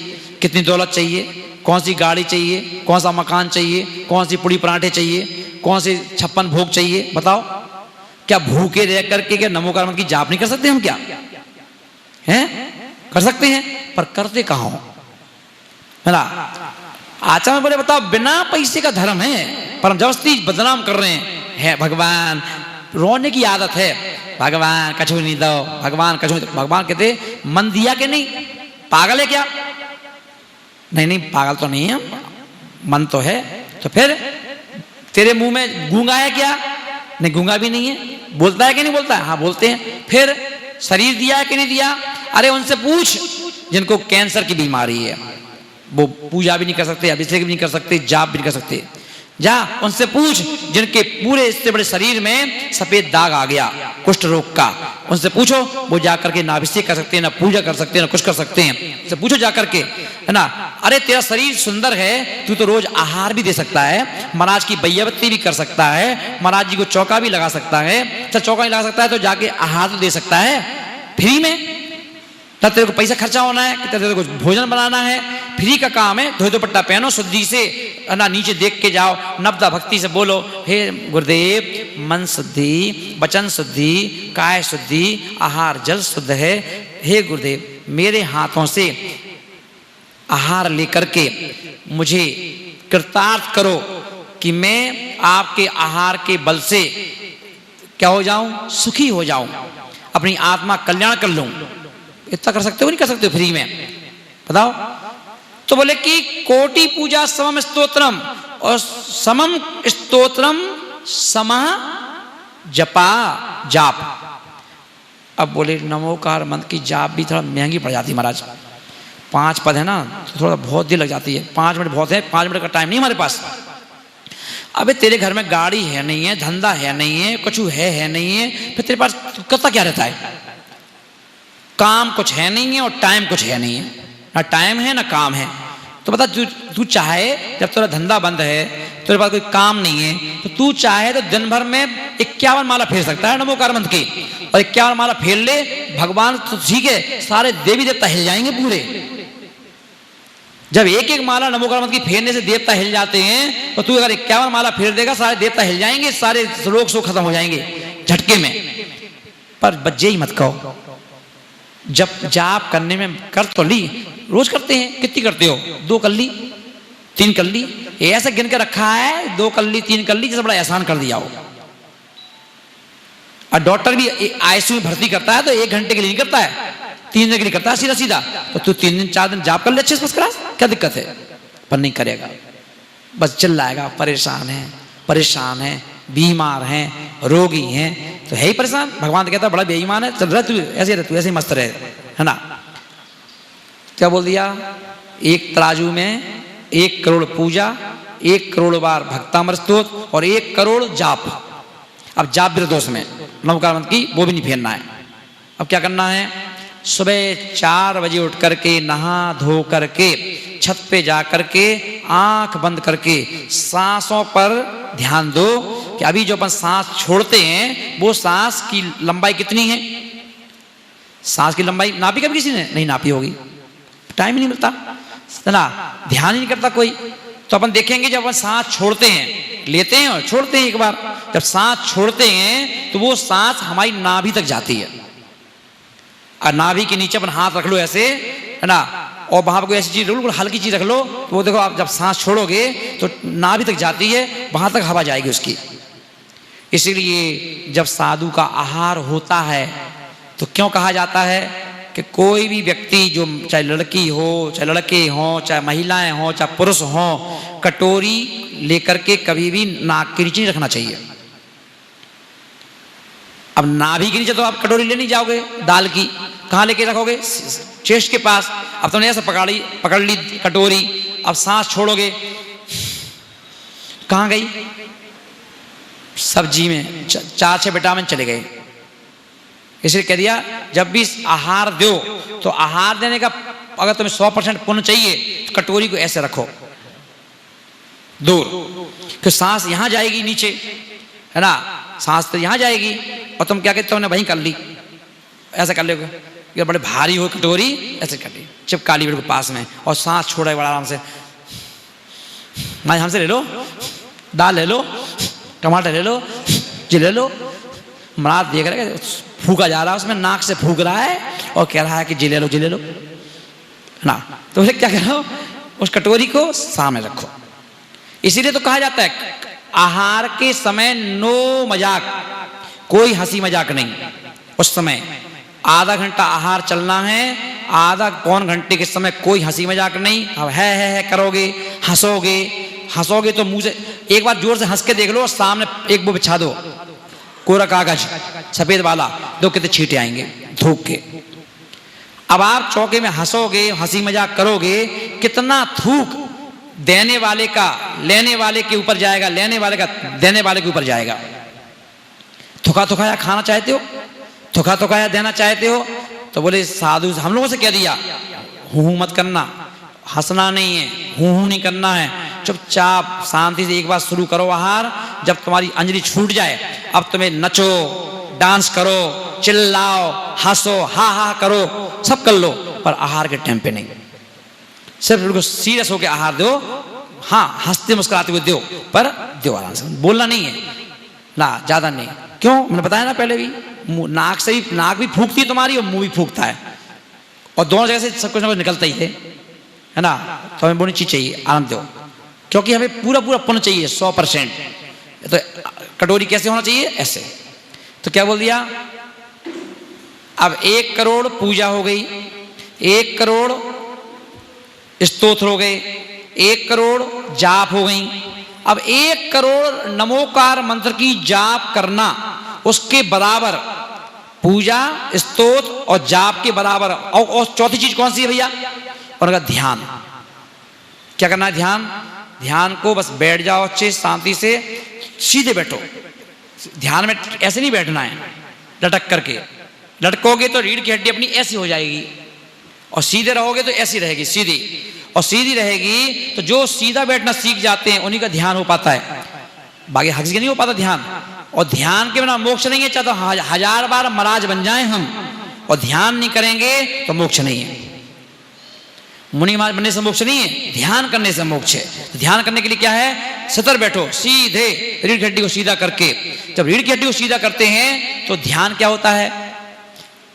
कितनी दौलत चाहिए? कौन सी गाड़ी चाहिए? कौन सा मकान चाहिए? कौन सी पूड़ी पराठे चाहिए? कौन से 56 भोग चाहिए? बताओ, क्या भूखे रह करके क्या नमोकार मंत्र की जाप नहीं कर सकते हम? क्या हैं? कर सकते हैं, पर करते कहाँ हो, है ना? आचार्य बोले बताओ, बिना पैसे का धर्म है, पर हम जबरदस्ती बदनाम कर रहे हैं। भगवान रोने की आदत है, भगवान कछु नहीं दो, भगवान कछु नहीं दो। भगवान कहते मन दिया कि नहीं? पागल है क्या? नहीं पागल तो नहीं है, मन तो है। तो फिर तेरे मुंह में गूंगा है क्या? नहीं, गूंगा भी नहीं है। बोलता है कि नहीं बोलता है? हाँ बोलते हैं। फिर शरीर दिया है कि नहीं दिया? अरे उनसे पूछ जिनको कैंसर की बीमारी है, वो पूजा भी नहीं कर सकते, अभिषेक भी नहीं कर सकते, जाप भी नहीं कर सकते। जा उनसे पूछ जिनके पूरे इससे बड़े शरीर में सफेद दाग आ गया कुष्ठ रोग का, उनसे पूछो, वो जाकर के ना अभिषेक कर सकते हैं, ना पूजा कर सकते हैं, ना कुछ कर सकते हैं, उनसे पूछो जाकर के, है ना। अरे तेरा शरीर सुंदर है, तू तो रोज आहार भी दे सकता है, महाराज की बैयाबत्ती भी कर सकता है, महाराज जी को चौका भी लगा सकता है, तो चौका नहीं लगा सकता है तो जाके आहार तो दे सकता है फ्री में, ना तेरे को पैसा खर्चा होना है, कि तेरे को भोजन बनाना है, फ्री का काम है। धोती दुपट्टा पहनो, शुद्धि से ना नीचे देख के जाओ, नवदा भक्ति से बोलो, हे गुरुदेव मन शुद्धि, वचन शुद्धि, काय शुद्धि, आहार जल शुद्ध है, हे गुरुदेव मेरे हाथों से आहार लेकर के मुझे कृतार्थ करो कि मैं आपके आहार के बल से क्या हो जाऊं, सुखी हो जाऊं, अपनी आत्मा कल्याण कर लूं। इतना कर सकते हो, नहीं कर सकते हो फ्री में, बताओ। तो बोले कि कोटि पूजा समम स्तोत्रम, और समम स्तोत्रम समः जपा जाप। अब बोले नमोकार मंत्र की जाप भी थोड़ा महंगी पड़ जाती है महाराज, 5 पद है ना, तो थोड़ा बहुत देर लग जाती है, 5 मिनट बहुत है, 5 मिनट का टाइम नहीं हमारे पास। अबे तेरे घर में गाड़ी है नहीं है, धंधा है नहीं है, कुछ है नहीं है, फिर तेरे पास करता क्या रहता है, काम कुछ है नहीं है और टाइम कुछ है नहीं है, ना टाइम है ना काम है। तो बता तू चाहे, जब तेरा धंधा बंद है, तेरे पास कोई काम नहीं है, तो तू चाहे तो दिन भर में 51 माला फेर सकता है नमोकार मंत्र की, और 51 माला फेर ले, भगवान तो ठीक है, सारे देवी देवता हिल जाएंगे पूरे। जब एक माला नमोकार मंत्र की फेरने से देवता हिल जाते हैं, तो तू अगर 51 माला फेर देगा, सारे देवता हिल जाएंगे, सारे रोग शोक खत्म हो जाएंगे झटके में। पर बज्जे ही मत कहो, जब जाप करने में कर तो ली, रोज करते हैं, कितनी करते हो, 2 कर ली, 3 कर ली, ऐसे गिन के रखा है, 2 कर ली 3 कर ली, जैसे बड़ा एहसान कर दिया हो। और डॉक्टर भी आईसीयू में भर्ती करता है तो 1 घंटे के लिए नहीं करता है, 3 दिन के लिए करता है सीधा सीधा। तो तू 3 दिन 4 दिन जाप कर ले अच्छे से बस करा, क्या दिक्कत है, पर नहीं करेगा, बस चिल्लाएगा, परेशान है, बीमार हैं, रोगी हैं, तो है ही परेशान। भगवान तो कहता है बड़ा बेईमान है, चल रहा तू ऐसे ही मस्त रहे, है ना। क्या बोल दिया, 1 तराजू में 1 करोड़ पूजा, 1 करोड़ बार भक्तामृत स्तोत्र और 1 करोड़ जाप। अब जाप भी दोष में नमोकार मंत्र की वो भी नहीं फेरना है। अब क्या करना है, सुबह 4 बजे उठ करके नहा धो करके छत पे जा करके आंख बंद करके सांसों पर ध्यान दो कि अभी जो अपन सांस छोड़ते हैं वो सांस की लंबाई कितनी है। सांस की लंबाई नापी कभी किसी ने नहीं नापी होगी, टाइम ही नहीं मिलता ना, ध्यान ही नहीं करता कोई। तो अपन देखेंगे जब अपन सांस छोड़ते हैं, लेते हैं और छोड़ते हैं, एक बार जब सांस छोड़ते हैं तो वो सांस हमारी नाभि तक जाती है, और नाभि के नीचे अपन हाथ रख लो ऐसे, है ना, और वहां पर कोई ऐसी चीज रख लो, हल्की चीज रख लो, तो वो देखो आप जब सांस छोड़ोगे तो नाभि तक जाती है, वहां तक हवा जाएगी उसकी। इसीलिए जब साधु का आहार होता है तो क्यों कहा जाता है कि कोई भी व्यक्ति, जो चाहे लड़की हो चाहे लड़के हों, चाहे महिलाएं हों चाहे पुरुष हों, कटोरी लेकर के कभी भी नाक के नीचे नहीं रखना चाहिए। अब नाभि के नीचे तो आप कटोरी ले नहीं जाओगे दाल की, कहाँ लेके रखोगे, चेस्ट के पास। अब तुमने ऐसे पकड़ ली कटोरी, अब सांस छोड़ोगे, कहाँ गई, सब्जी में 4-6 विटामिन चले गए। इसलिए कह दिया जब भी आहार दो तो आहार देने का अगर तुम्हें 100% पुण्य चाहिए तो कटोरी को ऐसे रखो दूर, कि सांस यहां जाएगी नीचे, है ना, सांस तो यहां जाएगी, और तुम क्या कहते हो, तुमने वहीं कर ली, ऐसा कर लोगे, ये बड़े भारी हो कटोरी, ऐसे कर ली, चिपका ली बिल्कुल पास में, और सांस छोड़े बड़ा आराम से। भाई हमसे ले लो, दाल ले लो, टमाटर ले लो, जी ले लो। महाराज देख रहे हैं फूका जा रहा है, उसमें नाक से फूक रहा है और कह रहा है कि जी ले लो ना। तो क्या करो, उस कटोरी को सामने रखो। इसीलिए तो कहा जाता है आहार के समय नो मजाक, कोई हंसी मजाक नहीं। उस समय आधा घंटा आहार चलना है, आधा पौन घंटे के समय कोई हंसी मजाक नहीं। अब है करोगे, हंसोगे तो मुंह से एक बार जोर से हंस के देख लो, और सामने एक वो बिछा दो कोरा कागज सफेद वाला, दो कितने छींटे आएंगे धूप के। अब आप चौके में हंसोगे, हंसी मजाक करोगे, कितना थूक देने वाले का लेने वाले के ऊपर जाएगा, लेने वाले का देने वाले के ऊपर जाएगा। थुका थुकाया खाना चाहते हो, थुका थुकाया देना चाहते हो, तो बोले साधु हम लोगों से कह दिया हूं मत करना, हंसना नहीं है, हूं नहीं करना है, चुपचाप शांति से एक बार शुरू करो आहार। जब तुम्हारी अंजलि छूट जाए, अब तुम्हें नचो, डांस करो, चिल्लाओ, हंसो, हा हा करो, सब कर लो, पर आहार के टाइम पे नहीं। सिर्फ उनको सीरियस होकर आहार दो, हाँ हंसते मुस्कुराते हुए दो, पर दो आराम से, बोलना नहीं है ना, ज्यादा नहीं। क्यों? मैंने बताया ना पहले भी, नाक से भी, नाक भी फूंकती है तुम्हारी और मुंह भी फूंकता है, और दोनों जगह से सब कुछ ना कुछ निकलता ही है ना। तो हमें बोलनी चीज चाहिए, आनंद दो, क्योंकि हमें पूरा पूरा पुण्य चाहिए 100%। तो कटोरी कैसे होना चाहिए? ऐसे। तो क्या बोल दिया? अब 1 करोड़ पूजा हो गई, 1 करोड़ स्तोत्र हो गए, 1 करोड़ जाप हो गई। अब 1 करोड़ नमोकार मंत्र की जाप करना, उसके बराबर पूजा, स्तोत्र और जाप के बराबर। और चौथी चीज कौन सी है भैया? उनका ध्यान। क्या करना है? ध्यान। ध्यान को बस बैठ जाओ अच्छे शांति से, सीधे बैठो। ध्यान में ऐसे नहीं बैठना है लटक करके, लटकोगे तो रीढ़ की हड्डी अपनी ऐसी हो जाएगी, और सीधे रहोगे तो ऐसी रहेगी, सीधी। और सीधी रहेगी तो जो सीधा बैठना सीख जाते हैं उन्हीं का ध्यान हो पाता है, बाकी हक से नहीं हो पाता ध्यान। और ध्यान के बिना मोक्ष नहीं है, चाहे तो 1000 बार महाराज बन जाए हम, और ध्यान नहीं करेंगे तो मोक्ष नहीं है। मुनि महाराज बनने से मोक्ष नहीं है, ध्यान करने से मोक्ष है। तो ध्यान करने के लिए क्या है? सतर बैठो, सीधे रीढ़ की हड्डी को सीधा करके। जब रीढ़ की हड्डी को सीधा करते हैं तो ध्यान क्या होता है?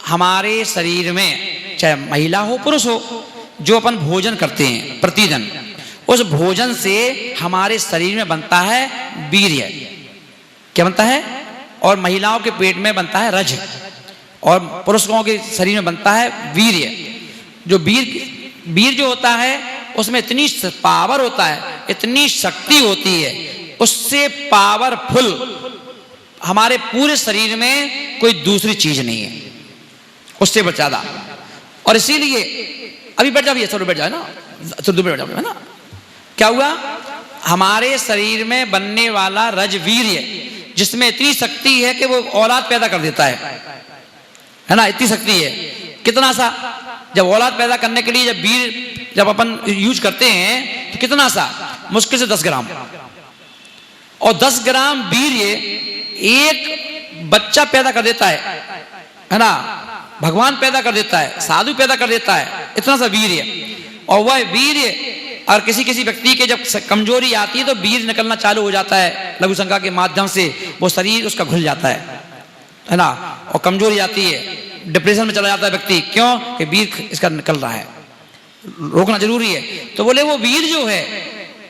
हमारे शरीर में, चाहे महिला हो पुरुष हो, जो अपन भोजन करते हैं प्रतिदिन, उस भोजन से हमारे शरीर में बनता है वीर्य। क्या बनता है? और महिलाओं के पेट में बनता है रज, और पुरुषों के शरीर में बनता है वीर्य। जो वीर जो होता है उसमें इतनी पावर होता है, इतनी शक्ति होती है, उससे पावरफुल हमारे पूरे शरीर में कोई दूसरी चीज नहीं है, उससे ज्यादा। और इसीलिए अभी बैठ जाओ, थोड़ा बैठ जाओ ना, थोड़ा बैठ जाओ, है ना। क्या हुआ? हमारे शरीर में बनने वाला रजवीर्य, जिसमें इतनी शक्ति है कि वो औलाद पैदा कर देता है ना, इतनी शक्ति है। कितना सा? जब औलाद पैदा करने के लिए जब वीर जब अपन यूज करते हैं तो कितना सा? मुश्किल से 10 ग्राम। और 10 ग्राम वीर्य एक बच्चा पैदा कर देता है ना, भगवान पैदा कर देता है, साधु पैदा कर देता है, इतना सा वीर्य। और वह वीर्य, और किसी किसी व्यक्ति के जब कमजोरी आती है तो वीर्य निकलना चालू हो जाता है, लघु शंका के माध्यम से वो शरीर उसका घुल जाता है ना, और कमजोरी आती है, डिप्रेशन में चला जाता है व्यक्ति। क्यों? कि वीर इसका निकल रहा है, रोकना जरूरी है। तो बोले वो वीर जो है,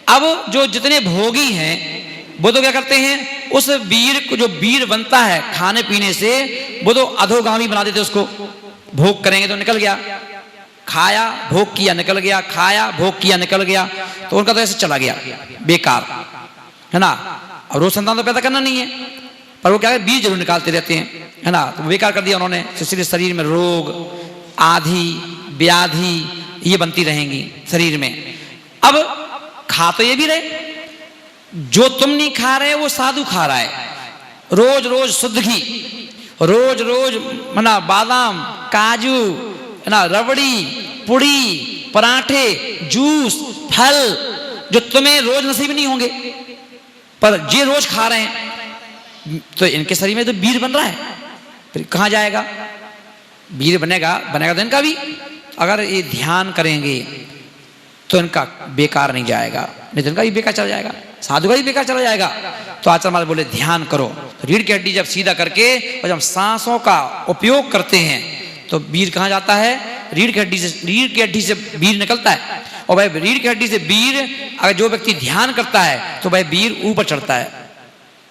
अब जो जितने भोगी हैं वो तो क्या करते हैं, उस वीर को, जो वीर बनता है खाने पीने से, वो तो अधोगामी बना देते उसको। भोग करेंगे तो निकल गया, खाया भोग किया निकल गया, खाया भोग किया निकल गया, तो उनका तो ऐसे चला गया बेकार, है ना। और रोज संतान तो पैदा करना नहीं है, पर वो क्या है, बीज जरूर निकालते रहते हैं, है ना। तो बेकार कर दिया उन्होंने। इसलिए शरीर में रोग, आधि, व्याधि ये बनती रहेंगी शरीर में। अब खा तो ये भी रहे, जो तुम नहीं खा रहे वो साधु खा रहा है। रोज रोज शुद्ध घी, रोज रोज है ना बादाम, काजू, है ना, रबड़ी, पुड़ी, पराठे, जूस, फल, जो तुम्हें रोज नसीब नहीं होंगे, पर ये रोज खा रहे हैं, तो इनके शरीर में तो वीर बन रहा है। फिर कहाँ जाएगा? वीर बनेगा तो इनका भी। अगर ये ध्यान करेंगे तो इनका बेकार नहीं जाएगा, नहीं तो इनका भी बेकार चला जाएगा, साधु का भी बेकार चला जाएगा। तो आचार्य महाराज बोले ध्यान करो। तो रीढ़ की हड्डी जब सीधा करके और जब सांसों का उपयोग करते हैं तो वीर कहाँ जाता है? रीढ़ की हड्डी से वीर निकलता है। और भाई रीढ़ की हड्डी से वीर, अगर जो व्यक्ति ध्यान करता है तो भाई वीर ऊपर चढ़ता है।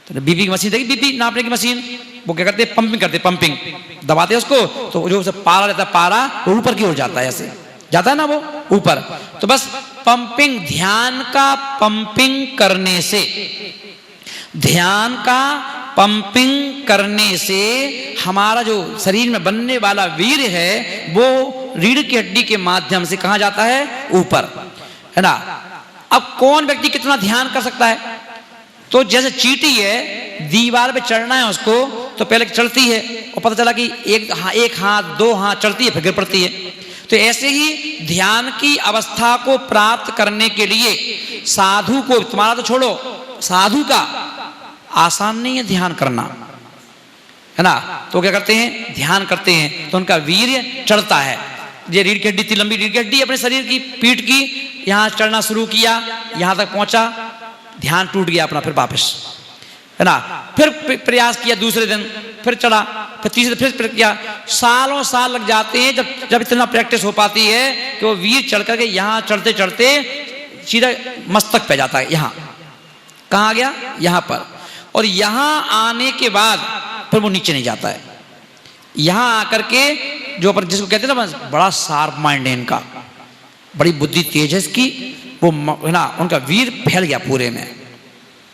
तो बीपी की मशीन देखी, बीपी नापने की मशीन, वो क्या करते हैं, पंपिंग करते, पंपिंग दबाते हैं उसको, तो जो उसे पारा रहता है, पारा वो ऊपर की ओर जाता है, ऐसे जाता है ना वो ऊपर। तो बस पंपिंग, ध्यान का पंपिंग करने से, ध्यान का पंपिंग करने से हमारा जो शरीर में बनने वाला वीर्य है वो रीढ़ की हड्डी के माध्यम से कहाँ जाता है? ऊपर, है ना। अब कौन व्यक्ति कितना ध्यान कर सकता है? तो जैसे चींटी है, दीवार पे चढ़ना है उसको तो पहले चढ़ती है और पता चला कि एक हाथ 2 हाथ चढ़ती है फिर गिर पड़ती है। तो ऐसे ही ध्यान की अवस्था को प्राप्त करने के लिए साधु को, तुम्हारा तो छोड़ो, साधु का आसान नहीं है ध्यान करना, है ना। तो क्या करते हैं? ध्यान करते हैं तो उनका वीर्य चढ़ता है। ये रीढ़ की हड्डी, इतनी लंबी रीढ़ की हड्डी अपने शरीर की, पीठ की, यहां चढ़ना शुरू किया, यहां तक पहुंचा, ध्यान टूट गया अपना, फिर वापस, है ना। फिर प्रयास किया, दूसरे दिन फिर चढ़ा, फिर तीसरे फिर किया। सालों साल लग जाते हैं जब इतना प्रैक्टिस हो पाती है कि वो वीर चढ़ करके यहां चढ़ते चढ़ते सीधा मस्तक पे जाता है। यहां कहां गया? यहां पर। और यहां आने के बाद फिर वो नीचे नहीं जाता है। यहां आकर के जो पर जिसको कहते हैं ना, बड़ा शार्प माइंड है इनका, बड़ी बुद्धि तेज है इसकी, वो है ना, उनका वीर फैल गया पूरे में,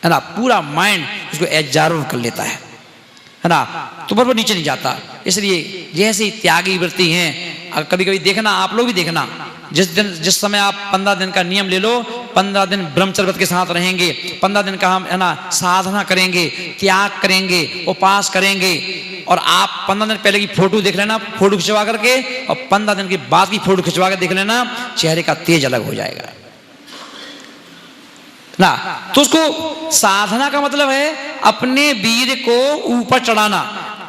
है ना, पूरा माइंड इसको एब्जॉर्व कर लेता है ना, तो पर वो नीचे नहीं जाता। इसलिए जैसे त्यागी वृत्ति हैं, कभी कभी देखना, आप लोग भी देखना, जिस समय आप 15 दिन का नियम ले लो, 15 दिन ब्रह्मचर्य व्रत के साथ रहेंगे, 15 दिन का हम, है ना, साधना करेंगे, त्याग करेंगे, उपास करेंगे, और आप 15 दिन पहले की फोटो देख लेना, फोटो खिंचवा करके, और 15 दिन के बाद की फोटो खिंचवा कर देख लेना, चेहरे का तेज अलग हो जाएगा ना। तो उसको साधना का मतलब है अपने वीर को ऊपर चढ़ाना।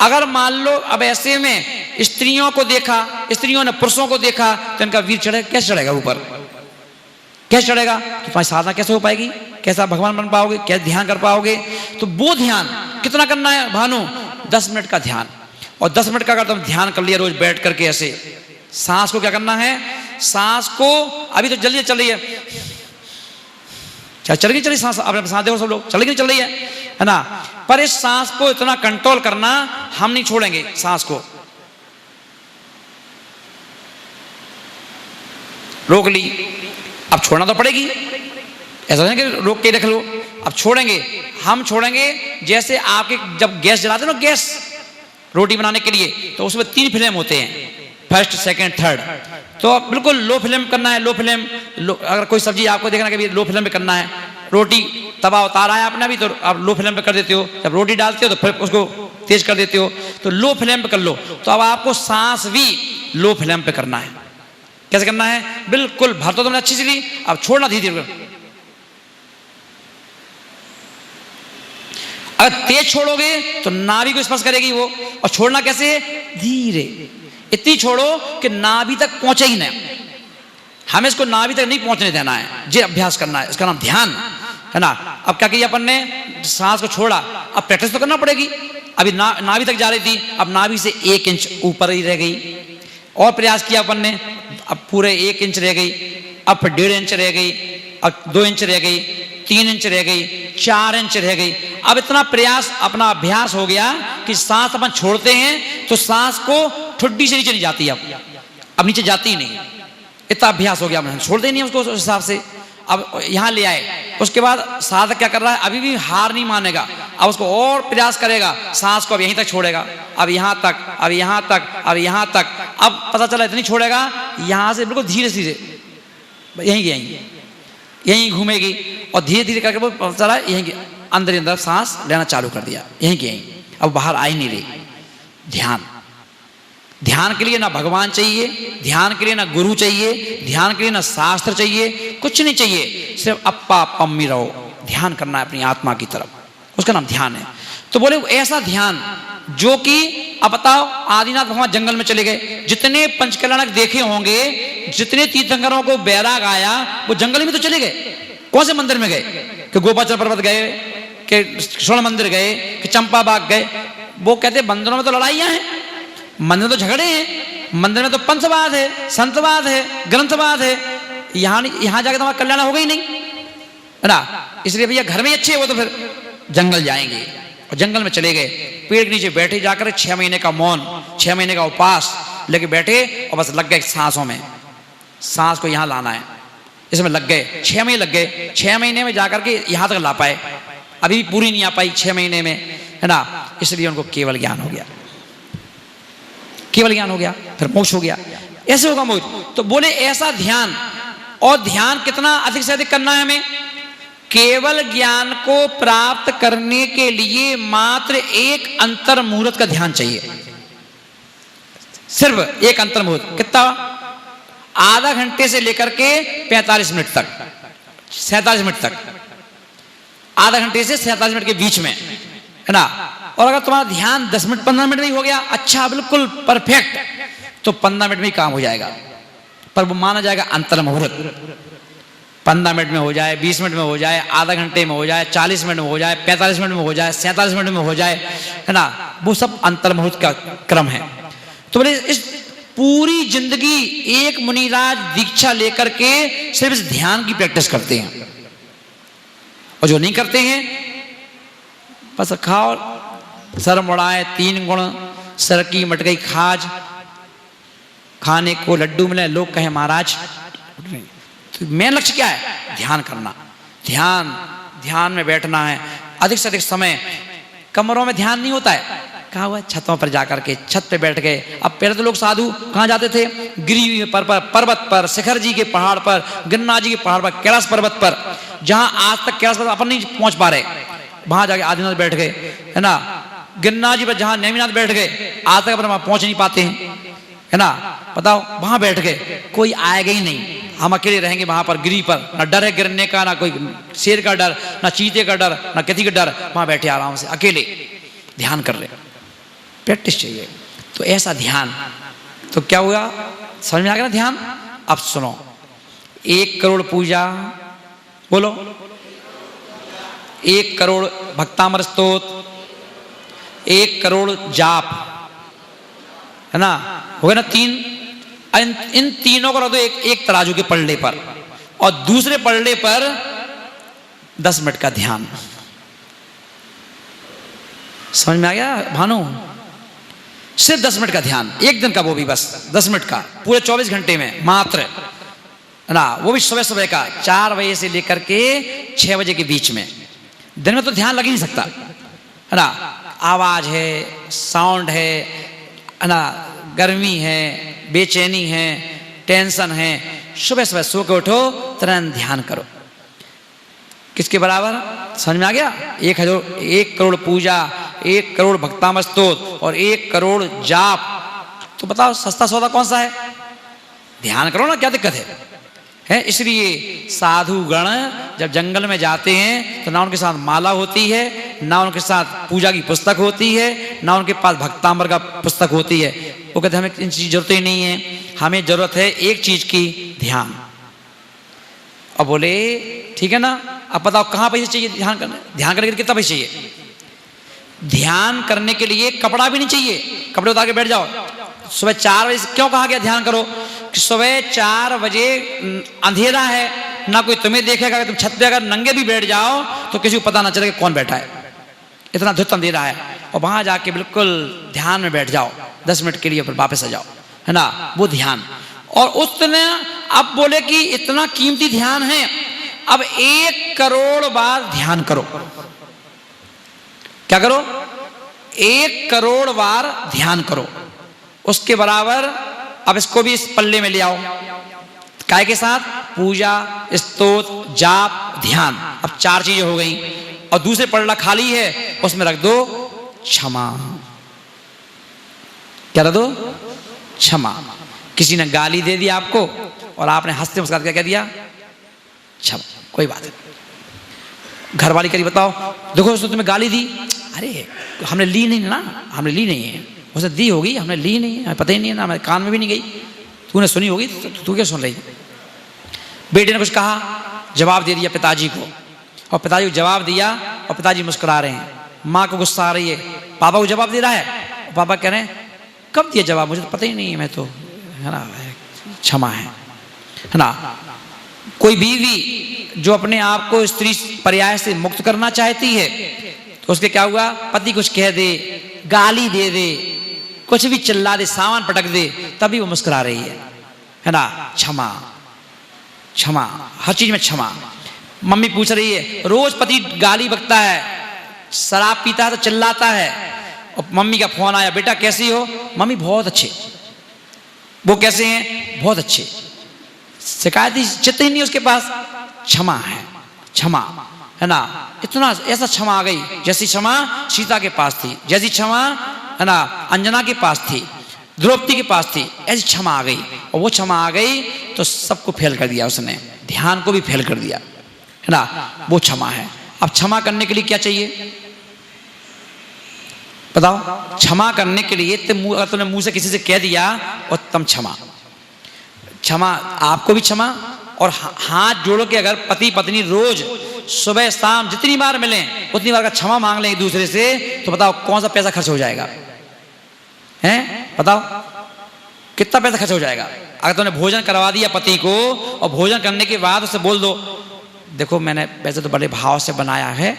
अगर मान लो अब ऐसे में स्त्रियों को देखा, स्त्रियों ने पुरुषों को देखा, तो इनका वीर चढ़ेगा, कैसे चढ़ेगा ऊपर? कैसे चढ़ेगा? तो तुम्हारी साधना कैसे हो पाएगी? कैसा भगवान बन पाओगे? कैसे ध्यान कर पाओगे? तो वो ध्यान कितना करना है भानु? 10 मिनट का ध्यान। और 10 मिनट का अगर तुम ध्यान कर लिया रोज बैठ करके, ऐसे सांस को क्या करना है? सांस को अभी तो जल्दी चल रही है, चल रही सांस, अपने सांस देखो सब लोग, चल रही है ना, पर इस सांस को इतना कंट्रोल करना, हम नहीं छोड़ेंगे सांस को। रोक ली, अब छोड़ना तो पड़ेगी, ऐसा नहीं कि रोक के रख लो, अब छोड़ेंगे, हम छोड़ेंगे। जैसे आपके जब गैस जलाते हो ना, गैस रोटी बनाने के लिए, तो उसमें 3 फ्लेम होते हैं, फर्स्ट, सेकंड, थर्ड। तो बिल्कुल लो फ्लेम करना है, लो फ्लेम। अगर कोई सब्जी आपको देखना कि लो फ्लेम पे करना है, रोटी तवा उतारा है आपने अभी, तो आप लो फ्लेम पे कर देते हो, जब रोटी डालते हो तो फिर उसको तेज कर देते हो, तो लो फ्लेम पे कर लो। तो अब आपको सांस भी लो फ्लेम पे करना है। कैसे करना है? बिल्कुल भर तो तुमने अच्छी सी ली, अब छोड़ना धीरे धीरे। अगर तेज छोड़ोगे तो नाभि को स्पर्श करेगी वो, और छोड़ना कैसे? धीरे, इतनी छोड़ो कि नाभि तक पहुंचे ही नहीं। हमें इसको नाभि तक नहीं पहुंचने देना है, ये अभ्यास करना है, इसका नाम ध्यान है ना। अब क्या किया अपन ने? सांस को छोड़ा, अब प्रैक्टिस तो करना पड़ेगी। अभी नाभि तक जा रही थी, अब नाभि से 1 इंच ऊपर ही रह गई, और प्रयास किया अपन ने, अब पूरे 1 इंच रह गई, अब 1.5 इंच रह गई, अब 2 इंच रह गई, 3 इंच रह गई, 4 इंच रह गई। अब इतना प्रयास, अपना अभ्यास हो गया कि सांस अपन छोड़ते हैं तो सांस को ठुड्डी से नीचे नहीं जाती, अब नीचे जाती ही नहीं, इतना अभ्यास हो गया, मैंने छोड़ते नहीं उसको उस हिसाब से। अब यहाँ ले आए, उसके बाद साधक क्या कर रहा है? अभी भी हार नहीं मानेगा, अब उसको और प्रयास करेगा, सांस को अब यहीं तक छोड़ेगा, अब यहाँ तक, अब यहाँ तक, अब यहाँ तक। अब पता चला इतनी छोड़ेगा, यहाँ से बिल्कुल धीरे धीरे यहीं घूमेगी, और धीरे धीरे करके वो पता चला यहीं अंदर ही अंदर सांस लेना चालू कर दिया, यहीं की यहीं, अब बाहर आ ही नहीं रही। ध्यान के लिए ना भगवान चाहिए, ध्यान के लिए ना गुरु चाहिए, ध्यान के लिए ना शास्त्र चाहिए, कुछ नहीं चाहिए, सिर्फ अप्पा पम्मी रहो, ध्यान करना है अपनी आत्मा की तरफ, उसका नाम ध्यान है। तो बोले ऐसा ध्यान जो कि, अब बताओ, आदिनाथ भगवान जंगल में चले गए, जितने पंचकल्याणक देखे होंगे, जितने तीर्थंकरों को बैराग आया, वो जंगल में तो चले गए। कौन से मंदिर में गए? कि गोपाचल पर्वत गए, कि स्वर्ण मंदिर गए, कि चंपा बाग गए। वो कहते मंदिरों में तो लड़ाइयां हैं, मंदिर में तो झगड़े हैं, मंदिर में तो पंथवाद है, संतवाद है, ग्रंथवाद है, यहाँ जाकर तुम्हारा कल्याण होगा ही नहीं, है ना। इसलिए भैया घर में ही अच्छे है, वो तो फिर जंगल जाएंगे, और जंगल में चले गए, पेड़ के नीचे बैठे जाकर 6 महीने का मौन, 6 महीने का उपवास लेके बैठे, और बस लग गए सांसों में, सांस को यहाँ लाना है, इसमें लग गए 6 महीने लग गए। 6 महीने में जाकर के यहाँ तक ला पाए, अभी पूरी नहीं आ पाई 6 महीने में, है ना। इसलिए उनको केवल ज्ञान हो गया, केवल ज्ञान हो गया, फिर मोक्ष हो गया। ऐसे होगा मोक्ष। तो बोले ऐसा ध्यान और ध्यान कितना अधिक से अधिक करना है हमें? केवल ज्ञान को प्राप्त करने के लिए मात्र एक अंतर मुहूर्त का ध्यान चाहिए, सिर्फ एक अंतर मुहूर्त। कितना? आधा घंटे से लेकर के 45 मिनट तक, 47 मिनट तक, आधा घंटे से 47 मिनट के बीच में, है ना। और अगर तुम्हारा ध्यान 10 मिनट 15 मिनट में ही हो गया, अच्छा बिल्कुल परफेक्ट, तो 15 मिनट में ही काम हो जाएगा, पर वो माना जाएगा अंतर मुहूर्त। 15 मिनट में हो जाए, 20 मिनट में हो जाए, आधा घंटे में हो जाए, 40 मिनट में हो जाए, 45 मिनट में हो जाए, 47 मिनट में हो जाए, है ना, वो सब अंतर मुहूर्त का क्रम है। तो बोले इस पूरी जिंदगी एक मुनिराज दीक्षा लेकर के सिर्फ इस ध्यान की प्रैक्टिस करते हैं, और जो नहीं करते हैं बस खाओ सर मुड़ाए 3 गुण सर की मट गई खाज, खाने को लड्डू मिले लोग कहे महाराज। तो मेन लक्ष्य क्या है? ध्यान करना, ध्यान में बैठना है अधिक से अधिक समय। कमरों में ध्यान नहीं होता है, कहा हुआ छतों पर जाकर के, छत पे बैठ गए। अब पहले तो लोग साधु कहाँ जाते थे? गिरी पर पर्वत पर, शिखर जी के पहाड़ पर, गिरनार जी के पहाड़ पर, कैलाश पर्वत पर, जहां आज तक कैलाश पर्वत अपन नहीं पहुंच पा रहे, वहां जाके आदिनाथ बैठ गए, है ना। गिरनार जी पर जहां नेमिनाथ बैठ गए, आज तक अपन वहां पहुंच नहीं पाते हैं, है ना। बताओ, वहां बैठ गए, कोई आएगा ही नहीं, हम अकेले रहेंगे वहां पर गिरी पर, ना डर है गिरने का, ना कोई शेर का डर, ना चीते का डर, ना किसी का डर, वहां बैठे आराम से अकेले ध्यान कर रहे। प्रैक्टिस चाहिए। तो ऐसा ध्यान, तो क्या हुआ? समझ में आ गया ना ध्यान? अब सुनो, 1 करोड़ पूजा, बोलो 1 करोड़ भक्तामृत स्तोत्र, 1 करोड़ जाप, है ना, हो गया ना 3। इन तीनों को रख दो एक तराजू के पलड़े पर, और दूसरे पलड़े पर 10 मिनट का ध्यान। समझ में आ गया भानु? सिर्फ 10 मिनट का ध्यान, एक दिन का, वो भी बस 10 मिनट का, पूरे 24 घंटे में मात्र, है ना। वो भी सुबह सुबह का 4 बजे से लेकर के 6 बजे के बीच में। दिन में तो ध्यान लग ही नहीं सकता, है ना। आवाज है, साउंड है ना, गर्मी है, बेचैनी है, टेंशन है, सुबह सुबह सो के उठो, तुरंत ध्यान करो। किसके बराबर? समझ में आ गया? 1 करोड़ पूजा, 1 करोड़ भक्तामृत स्तोत्र और 1 करोड़ जाप। तो बताओ सस्ता सौदा कौन सा है? ध्यान करो ना, क्या दिक्कत है? इसलिए साधु गण जब जंगल में जाते हैं तो ना उनके साथ माला होती है, ना उनके साथ पूजा की पुस्तक होती है, ना उनके पास भक्तामृत का पुस्तक होती है। वो कहते हैं हमें इन चीज की जरूरत ही नहीं है, हमें जरूरत है एक चीज की, ध्यान। अब बोले ठीक है ना, अब बताओ कहाँ पैसे चाहिए ध्यान करने? ध्यान करने के लिए कितना पैसे चाहिए? ध्यान करने के लिए कपड़ा भी नहीं चाहिए, कपड़े उतार के बैठ जाओ। सुबह 4 बजे क्यों कहा गया ध्यान करो? कि सुबह 4 बजे अंधेरा है, ना कोई तुम्हें देखेगा। तुम छत पे अगर नंगे भी बैठ जाओ तो किसी को पता ना चलेगा कौन बैठा है, इतना धुत अंधेरा है। और वहां जाके बिल्कुल ध्यान में बैठ जाओ 10 मिनट के लिए, फिर वापस आ जाओ, है ना, वो ध्यान। और उसने अब बोले कि इतना कीमती ध्यान है, अब 1 करोड़ बार ध्यान करो। क्या करो? 1 करोड़ बार ध्यान करो। उसके बराबर अब इसको भी इस पल्ले में ले आओ, काय के साथ? पूजा, स्तोत्र, जाप, ध्यान। अब 4 चीजें हो गई। और दूसरे पल्ला खाली है, उसमें रख दो क्षमा। क्या रख दो? क्षमा। किसी ने गाली दे दी आपको और आपने हंसते मुस्कुराते क्या कह दिया? क्षमा, कोई बात नहीं। घर वाली करी बताओ, देखो उसने तुम्हें गाली दी, अरे हमने ली नहीं ना, हमने ली नहीं है, उसने दी होगी, हमने ली नहीं है, हमें पता ही नहीं है ना, हमारे कान में भी नहीं गई, तूने सुनी होगी, तू क्या सुन रही? बेटे ने कुछ कहा, जवाब दे दिया पिताजी को, और पिताजी को जवाब दिया और पिताजी मुस्कुरा रहे हैं। माँ को गुस्सा आ रही है, पापा को जवाब दे रहा है, पापा कह रहे हैं कब दिया जवाब, मुझे तो पता ही नहीं है, मैं तो, है ना, क्षमा है ना। कोई बीवी जो अपने आप को स्त्री पर्याय से मुक्त करना चाहती है तो उसके क्या हुआ? पति कुछ कह दे, गाली दे दे, कुछ भी चिल्ला दे, सामान पटक दे, तभी वो मुस्कुरा रही है ना। क्षमा, क्षमा, हर चीज में क्षमा। मम्मी पूछ रही है, रोज पति गाली बकता है, शराब पीता है तो चिल्लाता है, और मम्मी का फोन आया, बेटा कैसी हो? मम्मी बहुत अच्छे। वो कैसे हैं? बहुत अच्छे। शिकायत चित्त ही नहीं उसके पास। क्षमा है, क्षमा है ना, इतना ऐसा क्षमा आ गई, जैसी क्षमा सीता के पास थी, जैसी क्षमा है ना अंजना के पास थी, द्रौपदी के पास थी, ऐसी क्षमा आ गई। और वो क्षमा आ गई तो सबको फेल कर दिया उसने, ध्यान को भी फेल कर दिया है ना, वो क्षमा है। अब क्षमा करने के लिए क्या चाहिए बताओ? क्षमा करने के लिए अगर तुमने मुंह से किसी से कह दिया उत्तम क्षमा, क्षमा आपको भी क्षमा, और हाथ जोड़ो के अगर पति पत्नी रोज सुबह शाम जितनी बार मिलें उतनी बार का क्षमा मांग लें एक दूसरे से, तो बताओ कौन सा पैसा खर्च हो जाएगा? हैं बताओ कितना पैसा खर्च हो जाएगा? अगर तुमने भोजन करवा दिया पति को और भोजन करने के बाद उसे बोल दो देखो मैंने वैसे तो बड़े भाव से बनाया है,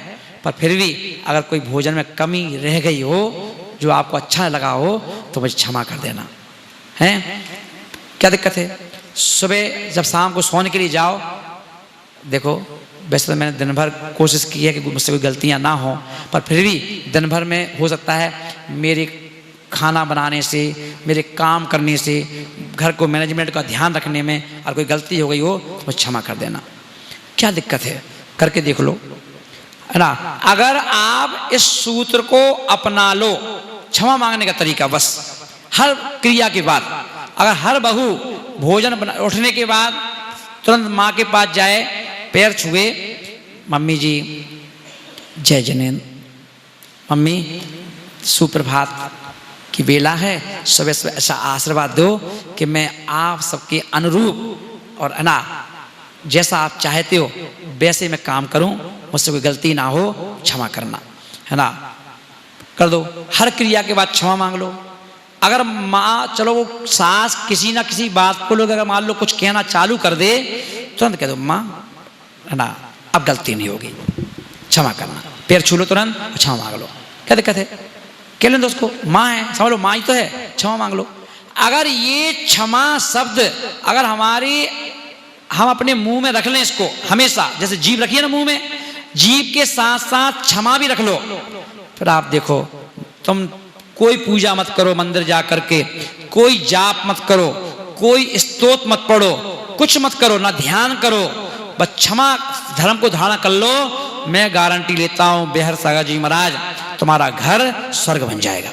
पर फिर भी अगर कोई भोजन में कमी रह गई हो जो आपको अच्छा न लगा हो तो मुझे क्षमा कर देना है। क्या दिक्कत है? सुबह जब शाम को सोने के लिए जाओ, देखो वैसे तो मैंने दिन भर कोशिश की है कि मुझसे कोई गलतियां ना हो, पर फिर भी दिन भर में हो सकता है मेरे खाना बनाने से, मेरे काम करने से, घर को मैनेजमेंट का ध्यान रखने में और कोई गलती हो गई हो तो मुझे क्षमा कर देना। क्या दिक्कत है? करके देख लो है ना। अगर आप इस सूत्र को अपना लो, क्षमा मांगने का तरीका, बस हर क्रिया के बाद, अगर हर बहू भोजन उठने के बाद तुरंत माँ के पास जाए, पैर छुए, मम्मी जी जय जनेन, मम्मी सुप्रभात की बेला है, सुबह सुबह ऐसा आशीर्वाद दो कि मैं आप सबके अनुरूप और है ना जैसा आप चाहते हो वैसे मैं काम करूं, मुझसे कोई गलती ना हो, क्षमा करना है ना। कर दो, हर क्रिया के बाद क्षमा मांग लो। अगर माँ चलो वो सास किसी ना किसी बात को लोग अगर मान लो कुछ कहना चालू कर दे, तुरंत कह दो माँ है ना अब गलती नहीं होगी, क्षमा करना, पैर छू लो तुरंत, क्षमा मांग लो। क्या दिक्कत है? कह लें दोस्त को माँ है, समझ लो माँ ही तो है, क्षमा मांग लो। अगर ये क्षमा शब्द अगर हम अपने मुंह में रख लें इसको हमेशा, जैसे जीभ रखिए ना मुंह में, जीभ के साथ साथ क्षमा भी रख लो, फिर आप देखो तुम कोई पूजा मत करो मंदिर जा करके, कोई जाप मत करो, कोई स्तोत्र मत पढ़ो, कुछ मत करो, ना ध्यान करो, बस क्षमा धर्म को धारण कर लो। मैं गारंटी लेता हूं बेहर सागर जी महाराज तुम्हारा घर स्वर्ग बन जाएगा।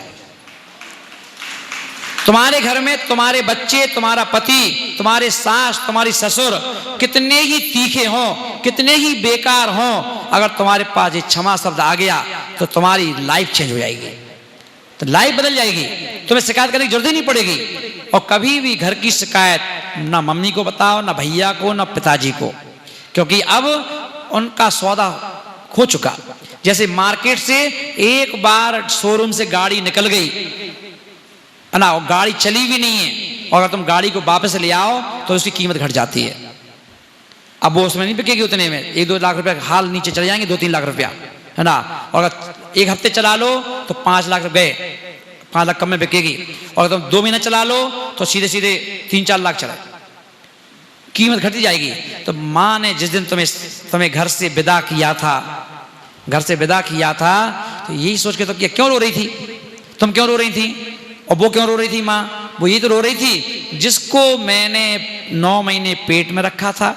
तुम्हारे घर में तुम्हारे बच्चे, तुम्हारा पति, तुम्हारे सास, तुम्हारी ससुर कितने ही तीखे हों, कितने ही बेकार हों, अगर तुम्हारे पास ये क्षमा शब्द आ गया तो तुम्हारी लाइफ चेंज हो जाएगी, तो लाइफ बदल जाएगी, तुम्हें शिकायत करने की जरूरत ही नहीं पड़ेगी। और कभी भी घर की शिकायत ना मम्मी को बताओ, ना भैया को, ना पिताजी को, क्योंकि अब उनका सौदा खो चुका। जैसे मार्केट से एक बार शोरूम से गाड़ी निकल गई है ना, गाड़ी चली भी नहीं है, और अगर तुम गाड़ी को वापस ले आओ तो उसकी कीमत घट जाती है। अब वो उसमें नहीं बिकेगी उतने में, 1-2 लाख रुपया हाल नीचे चले जाएंगे, 2-3 लाख रुपया है ना। और अगर 1 हफ्ते चला लो तो 5 लाख गए, 5 लाख कम में बिकेगी। और तुम 2 महीना चला लो तो सीधे सीधे 3-4 लाख चला, कीमत घटती जाएगी। तो माँ ने जिस दिन तुम्हें घर से विदा किया था, घर से विदा किया था, तो यही सोच के तो किया, क्यों रो रही थी तुम, क्यों रो रही थी, और वो क्यों रो रही थी माँ? वो ये तो रो रही थी जिसको मैंने 9 महीने पेट में रखा था,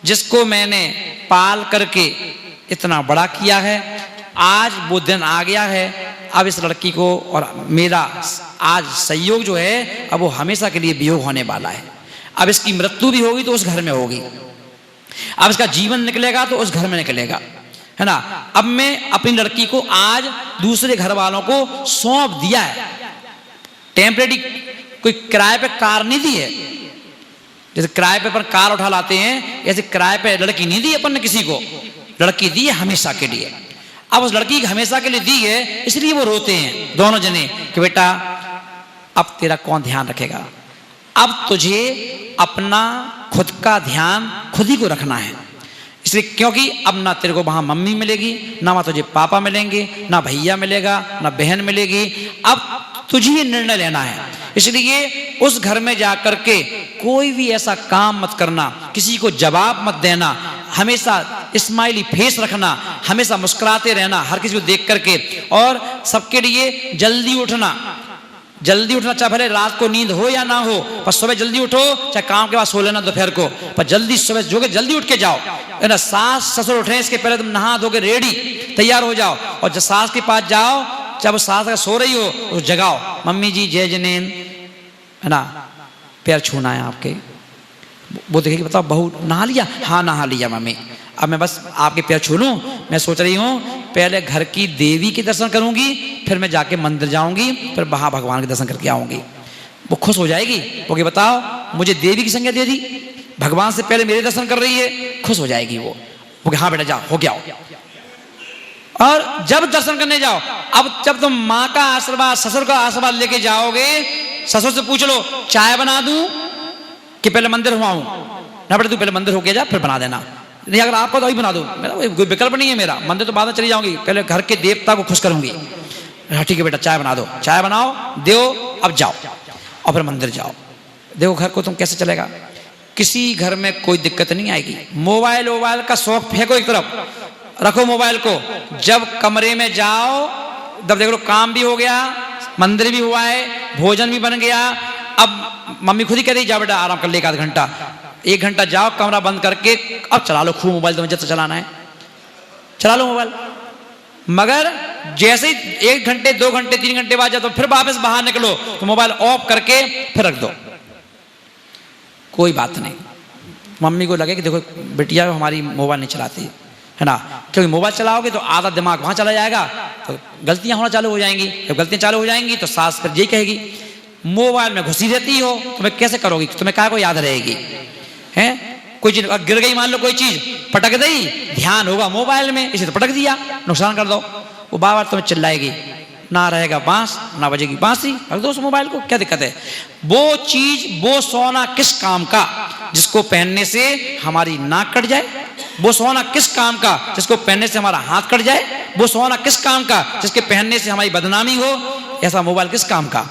जिसको मैंने पाल करके इतना बड़ा किया है, आज वो दिन आ गया है। अब इस लड़की को और मेरा आज संयोग जो है अब वो हमेशा के लिए वियोग होने वाला है। अब इसकी मृत्यु भी होगी तो उस घर में होगी, अब इसका जीवन निकलेगा तो उस घर में निकलेगा है ना। अब मैं अपनी लड़की को आज दूसरे घर वालों को सौंप दिया है, टेम्परेरी, कोई किराए पे कार नहीं दी है। जैसे किराए पे अपन कार उठा लाते हैं, ऐसे किराए पे लड़की नहीं दी अपन ने किसी को, लड़की दी है हमेशा के लिए। अब उस लड़की हमेशा के लिए दी है, इसलिए वो रोते हैं दोनों जने कि बेटा अब तेरा कौन ध्यान रखेगा, अब तुझे अपना खुद का ध्यान खुद ही को रखना है। इसलिए क्योंकि अब ना तेरे को वहां मम्मी मिलेगी, ना वहां तुझे पापा मिलेंगे, ना भैया मिलेगा, ना बहन मिलेगी, अब तुझे ही निर्णय लेना है। इसलिए उस घर में जाकर के कोई भी ऐसा काम मत करना, किसी को जवाब मत देना, हमेशा स्माइली फेस रखना, हमेशा मुस्कुराते रहना हर किसी को देख करके, और सबके लिए जल्दी उठना, जल्दी उठना, चाहे भले रात को नींद हो या ना हो, पर सुबह जल्दी उठो, चाहे काम के बाद सो लेना दोपहर को, पर जल्दी सुबह जो के जल्दी उठ के जाओ, है ना। सास ससुर उठे इसके पहले तुम नहा धो के रेडी तैयार हो जाओ, और जब सास के पास जाओ, जब सास अगर सो रही हो तो जगाओ, मम्मी जी जय जनेन, है ना, पैर छूना है आपके। वो देखेगी, बताओ बहू नहा लिया? हाँ नहा लिया मम्मी, अब मैं बस आपके पैर छू लूँ। मैं सोच रही हूँ पहले घर की देवी के दर्शन करूंगी, फिर मैं जाके मंदिर जाऊंगी, फिर वहां भगवान के दर्शन करके आऊंगी। वो खुश हो जाएगी, वो कि बताओ मुझे देवी की संज्ञा दे दी, भगवान से पहले मेरे दर्शन कर रही है, खुश हो जाएगी वो कि हाँ बेटा जाओ, हो गया। और जब दर्शन करने जाओ, अब जब तुम माँ का आशीर्वाद ससुर का आशीर्वाद लेके जाओगे, ससुर से पूछ लो चाय बना दूं कि पहले मंदिर हुआ हूं? ना बेटा तू पहले मंदिर होके जा, फिर बना देना। नहीं अगर आपको तो वही बना दो, मेरा कोई विकल्प नहीं है, मेरा मंदिर तो बाद में चली जाऊंगी, पहले घर के देवता को खुश करूंगी। ठीक है बेटा चाय बना दो, चाय बनाओ दो, अब जाओ और फिर मंदिर जाओ। देखो घर को तुम कैसे चलेगा, किसी घर में कोई दिक्कत नहीं आएगी। मोबाइल का शौक फेंको एक तरफ, रखो मोबाइल को, जब कमरे में जाओ, जब देख लो काम भी हो गया, मंदिर भी हुआ है, भोजन भी बन गया, अब मम्मी खुद ही कह रही जा बेटा आराम कर ले, 1 घंटा 1 घंटा जाओ कमरा बंद करके, अब चला लो खूब मोबाइल, तुम्हें जब चलाना है चला लो मोबाइल। मगर जैसे ही 1 घंटे 2 घंटे 3 घंटे बाद जाओ तो फिर वापस बाहर निकलो तो मोबाइल ऑफ करके फिर रख दो, कोई बात नहीं। मम्मी को लगे कि देखो बिटिया हमारी मोबाइल नहीं चलाती है ना, क्योंकि मोबाइल चलाओगे तो आधा दिमाग वहां चला जाएगा, तो गलतियां होना चालू हो जाएंगी। जब गलतियां चालू हो जाएंगी तो सास फिर यही कहेगी मोबाइल में घुसी रहती हो, तुम्हें कैसे करोगी, तुम्हें क्या को याद रहेगी हैं? कोई चीज गिर गई, मान लो कोई चीज पटक गई, ध्यान होगा मोबाइल में, इसे तो पटक दिया, नुकसान कर दो। वो बार बार तुम्हें चिल्लाएगी, ना रहेगा बांस ना बजेगी बांसी, रख दो उस मोबाइल को, क्या दिक्कत है। वो चीज वो सोना किस काम का जिसको पहनने से हमारी नाक कट जाए, वो सोना किस काम का जिसको पहनने से हमारा हाथ कट जाए, वो सोना किस काम का जिसके पहनने से हमारी बदनामी हो, ऐसा मोबाइल किस काम का।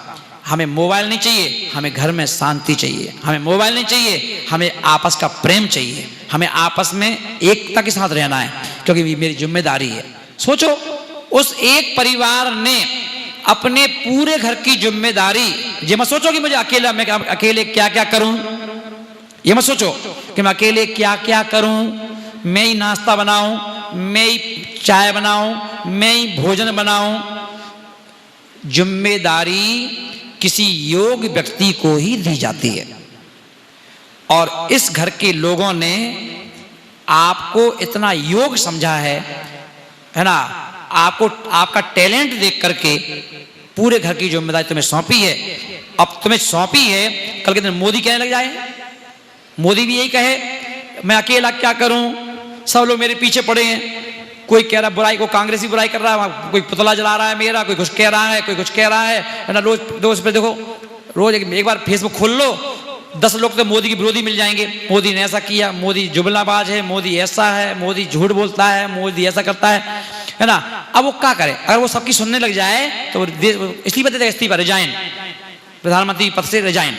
हमें मोबाइल नहीं चाहिए, हमें घर में शांति चाहिए। हमें मोबाइल नहीं चाहिए, हमें आपस का प्रेम चाहिए, हमें आपस में एकता के साथ रहना है, क्योंकि ये मेरी जिम्मेदारी है। सोचो उस एक परिवार ने अपने पूरे घर की जिम्मेदारी, ये मत सोचो कि मुझे अकेला, मैं अकेले क्या क्या करूं, ये मत सोचो कि मैं अकेले क्या क्या करूं, मैं ही नाश्ता बनाऊं, मैं ही चाय बनाऊं, मैं ही भोजन बनाऊं। जिम्मेदारी किसी योग्य व्यक्ति को ही दी जाती है, और इस घर के लोगों ने आपको इतना योग्य समझा है ना, आपको आपका टैलेंट देख करके पूरे घर की जिम्मेदारी तुम्हें सौंपी है। अब तुम्हें सौंपी है, कल के दिन मोदी कहने लग जाए, मोदी भी यही कहे मैं अकेला क्या करूं, सब लोग मेरे पीछे पड़े हैं, कोई कह रहा बुराई को, कांग्रेसी बुराई कर रहा है, कोई पुतला जला रहा है मेरा, कोई कुछ कह रहा है, कोई कुछ कह रहा है ना। रोज पे देखो, रोज एक बार फेसबुक खोल लो, 10 लोग तो मोदी की विरोधी मिल जाएंगे, मोदी ने ऐसा किया, मोदी जुमलाबाज है, मोदी ऐसा है, मोदी झूठ बोलता है, मोदी ऐसा करता है ना। अब वो क्या करे, अगर वो सबकी सुनने लग जाए तो इसलिए बता देगा इस्तीफा, रिजाइन, प्रधानमंत्री पद से रिजाइन,